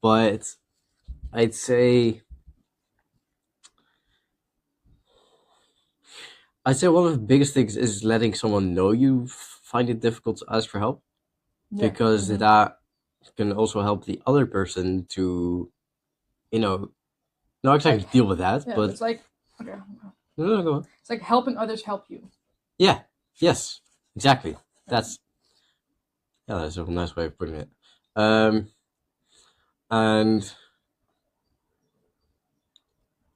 But I'd say one of the biggest things is letting someone know you find it difficult to ask for help, Yeah. because Mm-hmm. that can also help the other person to, you know, not Like, exactly deal with that, yeah, but it's like okay, no, no, go on. it's like helping others help you. Yeah, yes, exactly. Yeah. That's that's a nice way of putting it. Um, and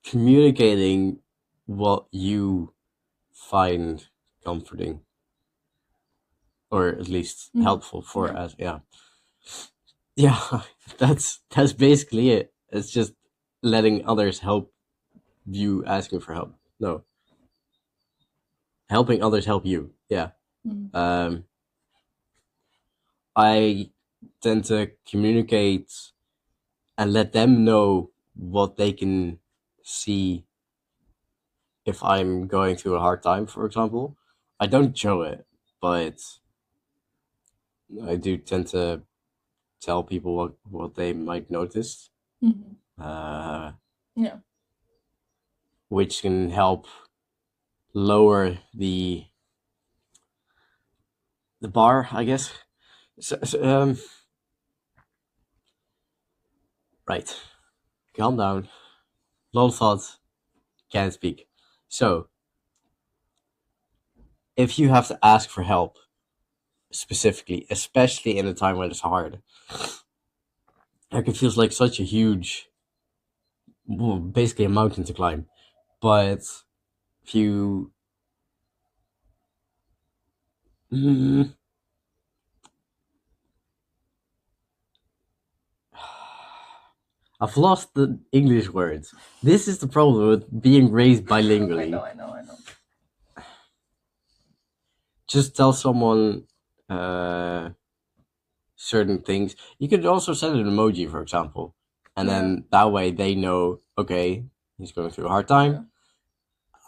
communicating what you find comforting or at least Mm-hmm. helpful for Yeah. us. Yeah, that's basically it. It's just letting others help you asking for help. No, helping others help you. Yeah. Mm-hmm. Um, I tend to communicate and let them know what they can see if I'm going through a hard time, for example. I don't show it, but I do tend to tell people what they might notice, Mm-hmm. uh, Yeah. which can help lower the bar, I guess. So, right, calm down. Lot of thoughts, can't speak. So, if you have to ask for help specifically, especially in a time when it's hard, like it feels like such a huge, well, basically a mountain to climb. But if you Mm, I've lost the English words. This is the problem with being raised I know, bilingually. I know, I know. Just tell someone uh, certain things. You could also send an emoji, for example, and Yeah, then that way they know, okay, he's going through a hard yeah, time.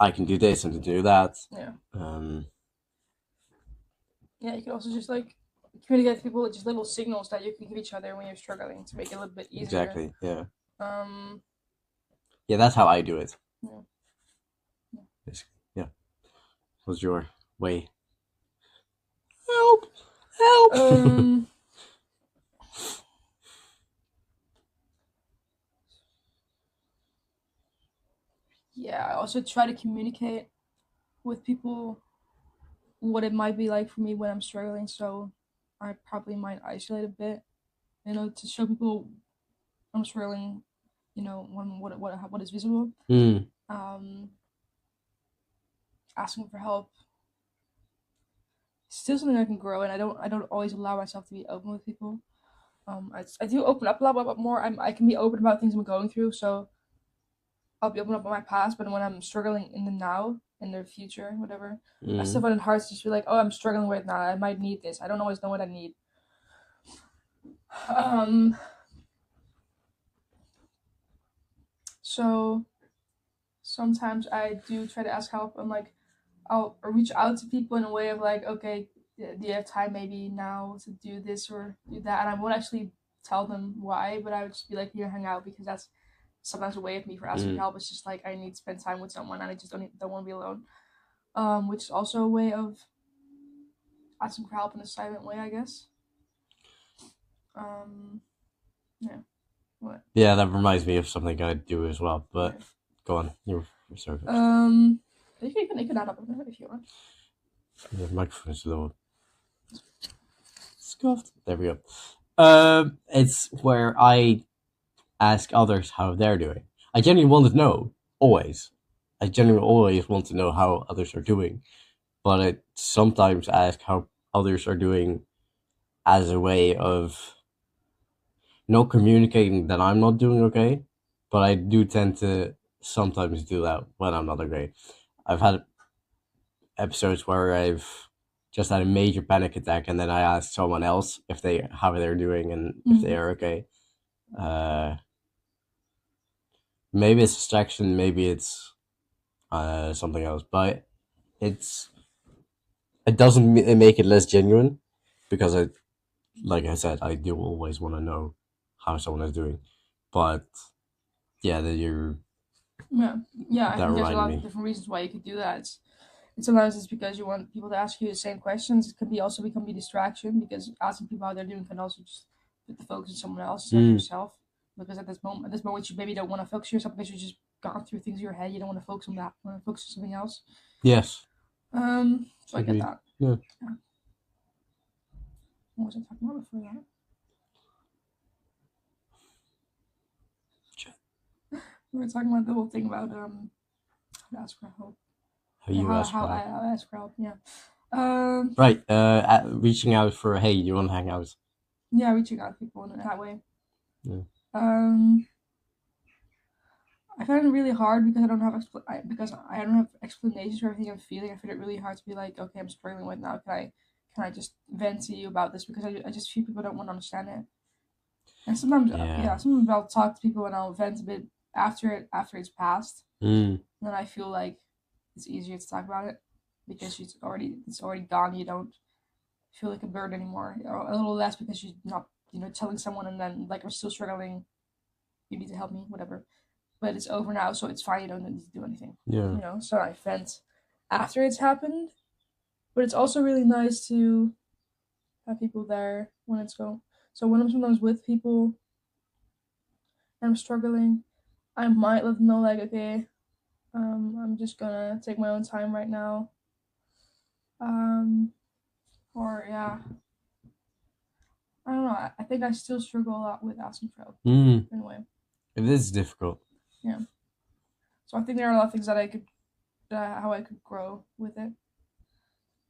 I can do this and do that. yeah. Um, Yeah, you can also just like communicate to people with just little signals that you can give each other when you're struggling to make it a little bit easier. exactly. Yeah. Um, Yeah, that's how I do it. yeah, yeah. Basically. Yeah. What's your way? Help! Help! Um, yeah. I also try to communicate with people what it might be like for me when I'm struggling. So I probably might isolate a bit, to show people I'm struggling. When what is visible. Mm, Um, Asking for help. Still something I can grow, and I don't always allow myself to be open with people. I do open up a lot, more. I can be open about things I'm going through, so I'll be open up about my past. But when I'm struggling in the now, in the future, whatever, I still mm. find it hard to just be like, oh, I'm struggling right now. I might need this. I don't always know what I need. Um, so sometimes I do try to ask help. I'm like, I'll reach out to people in a way of like, okay, do you have time maybe now to do this or do that? And I won't actually tell them why, but I would just be like, you hang out because that's sometimes a way of me for asking for Mm. help. It's just like I need to spend time with someone and I just don't want to be alone. Which is also a way of asking for help in a silent way, I guess. Um, yeah. What? Yeah, that reminds me of something I do as well. But Yeah. go on, you're sorry. Um, you can add up if you want. The microphone is a little scuffed. There we go. It's where I ask others how they're doing. I genuinely want to know, always. I genuinely always want to know how others are doing, but I sometimes ask how others are doing as a way of not communicating that I'm not doing okay, but I do tend to sometimes do that when I'm not okay. I've had episodes where I've just had a major panic attack, and then I ask someone else if they how they're doing and if they Mm-hmm. are okay. Uh, Maybe it's distraction, maybe it's something else, but it's it doesn't make it less genuine because like I said, I do always want to know how someone is doing. But yeah, Yeah, yeah. I that think there's a reminded lot of me. different reasons why you could do that. And sometimes it's because you want people to ask you the same questions. It could be also become a distraction because asking people how they're doing can also just put the focus on someone else instead of Mm, yourself. Because at this moment, you maybe don't want to focus on yourself because you just gone through things in your head. You don't want to focus on that. You want to focus on something else. yes, So I get agreed. that. Yeah. Yeah. What was I talking about before that? We were talking about the whole thing about how to ask for help. How Yeah, you how ask how for I, help? how I ask for help. Yeah. Um. Right. Reaching out for hey, you want to hang out? Yeah, reaching out to people in that way. Yeah. Um. I find it really hard because I don't have explanations for everything I'm feeling. I find it really hard to be like, okay, I'm struggling with now. Can I just vent to you about this because I just feel people don't want to understand it. And sometimes, Yeah. yeah, sometimes I'll talk to people and I'll vent a bit after it's passed. Mm, And then I feel like it's easier to talk about it because it's already gone. You don't feel like a burden anymore, or a little less because you're not telling someone and then like I'm still struggling. You need to help me, whatever, but it's over now, so it's fine. You don't need to do anything. yeah. So I vent after it's happened, but it's also really nice to have people there when it's going. So when I'm sometimes with people and I'm struggling, I might let them know like, okay, I'm just gonna take my own time right now. Um, or yeah, I don't know. I think I still struggle a lot with asking for help Mm, in a way. it is difficult. Yeah. So I think there are a lot of things that I could, how I could grow with it.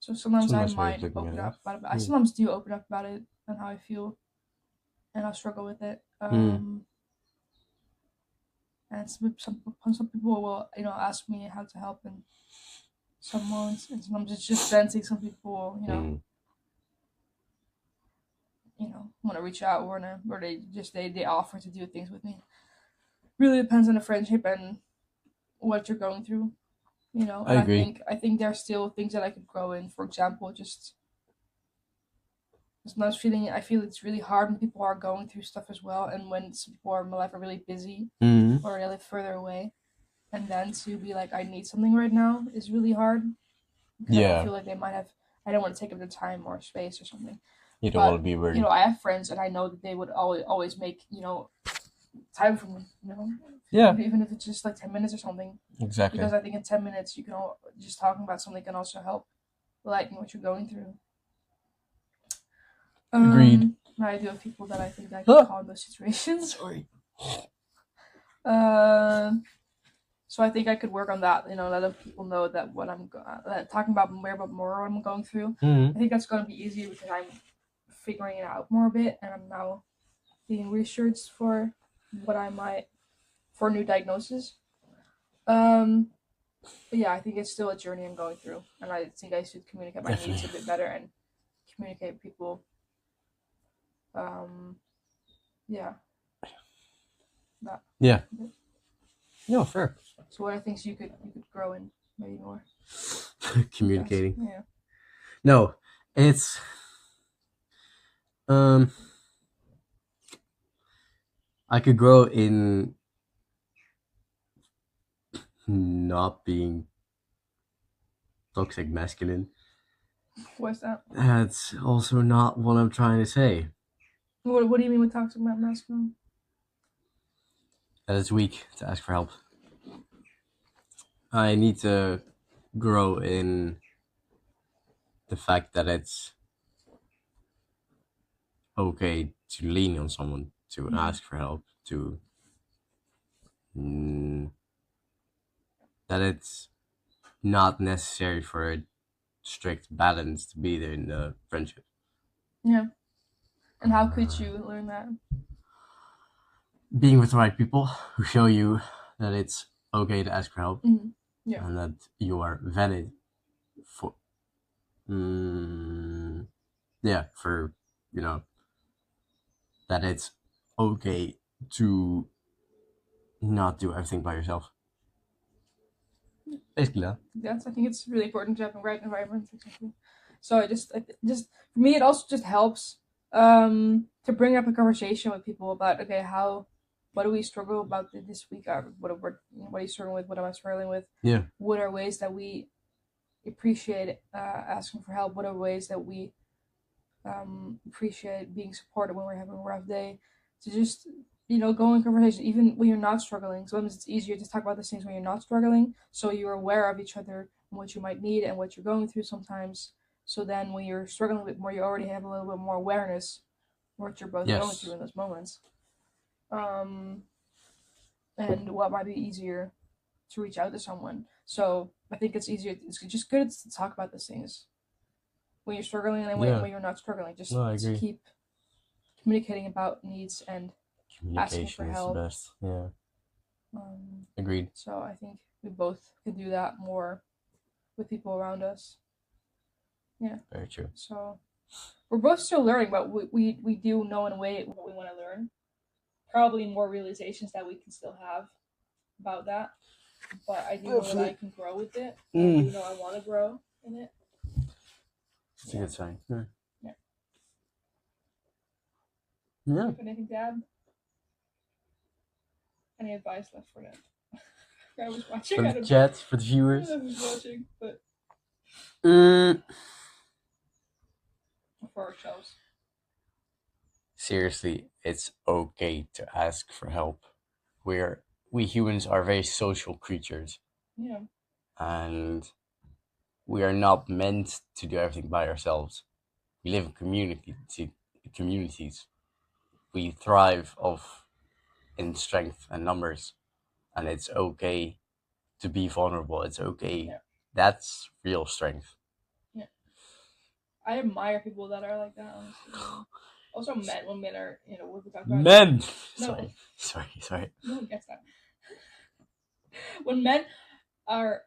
So sometimes It's a I nice way of might looking at open it. up about it. I sometimes do open up about it and how I feel, and I struggle with it. And some people will ask me how to help in some moments, and sometimes it's just venting. Some people want to reach out, or they offer to do things with me. Really depends on the friendship and what you're going through. I And I agree. think I think there's still things that I could grow in. For example, just sometimes I feel it's really hard when people are going through stuff as well, and when some people in my life are really busy or they live further away, and then to be like, I need something right now is really hard because I don't Yeah. feel like I don't want to take up their time or space or something. You don't want But to be a burden. I have friends, and I know that they would always make time for me. Yeah. Even if it's just like 10 minutes or something. Exactly. Because I think in 10 minutes you can just talking about something can also help lighten what you're going through. Agreed. I do have people that I think I can call in those situations. Sorry. So I think I could work on that. Let people know that talking about more what I'm going through. I think that's going to be easier because I'm figuring it out more a bit, and I'm now being researched for for new diagnosis. But yeah, I think it's still a journey I'm going through, and I think I should communicate my needs a bit better and communicate with people. Yeah. That. Yeah. No, fair. So what are things you could grow in maybe more? Communicating. Yeah. No, it's I could grow in not being toxic masculine. What's that? That's also not what I'm trying to say. What do you mean with toxic masculine? That it's weak to ask for help. I need to grow in the fact that it's okay to lean on someone, to ask for help, to that it's not necessary for a strict balance to be there in the friendship. Yeah. And how could you learn that? Being with the right people who show you that it's okay to ask for help, Yeah. and that you are valid for for that it's okay to not do everything by yourself. Basically that. I think it's really important to have the right environment. Exactly. So I just for me it also just helps to bring up a conversation with people about what do we struggle about this week? What are you struggling with? What am I struggling with? Yeah. What are ways that we appreciate asking for help? What are ways that we appreciate being supported when we're having a rough day? To just go in conversation even when you're not struggling. Sometimes it's easier to talk about these things when you're not struggling, so you're aware of each other and what you might need and what you're going through sometimes. So then when you're struggling a bit more, you already have a little bit more awareness what you're both going through in those moments. And what might be easier to reach out to someone. So I think it's easier. It's just good to talk about these things when you're struggling and when you're not struggling. Just to keep communicating about needs and asking for help. Is the best. Yeah. Agreed. So I think we both can do that more with people around us. Yeah. Very true. So we're both still learning, but we do know in a way what we want to learn. Probably more realizations that we can still have about that. But I do know that I can grow with it. I do know I want to grow in it. It's a good sign. Yeah. Yeah. Anything to add? Any advice left for that? I was watching. For the chat, for the viewers. I was watching, but for ourselves. Seriously, it's okay to ask for help. We humans are very social creatures. Yeah. And we are not meant to do everything by ourselves. We live in communities. We thrive in strength and numbers, and it's okay to be vulnerable. It's okay. Yeah. That's real strength. Yeah. I admire people that are like that. Honestly. Also, men. When men are, what we talk about. Men. No, Sorry. no one gets that. When men are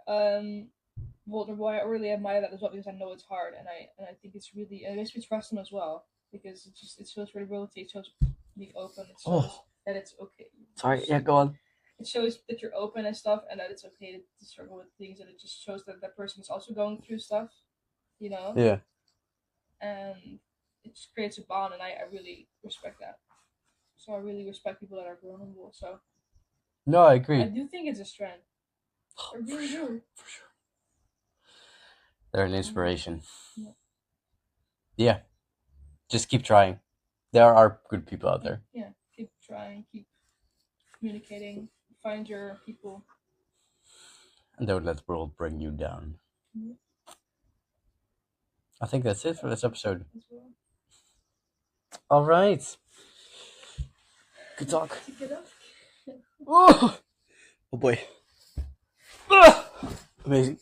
vulnerable, I really admire that as well because I know it's hard, and I think it's really it makes me trust them as well because it shows credibility, it shows being open, it shows that it's okay. Sorry. Yeah, go on. It shows that you're open and stuff, and that it's okay to struggle with things, and it just shows that that person is also going through stuff, Yeah. and it just creates a bond, and I really respect that. So I really respect people that are vulnerable. So No, I I agree. do think it's a strength. I really do. For sure. They're an inspiration. Yeah. Yeah. Just keep trying. There are good people out there. Yeah, keep trying, keep communicating, find your people. And don't let the world bring you down. Mm-hmm. I think that's it for this episode. As well. All right. Good talk. Keep it up. Oh boy. Amazing.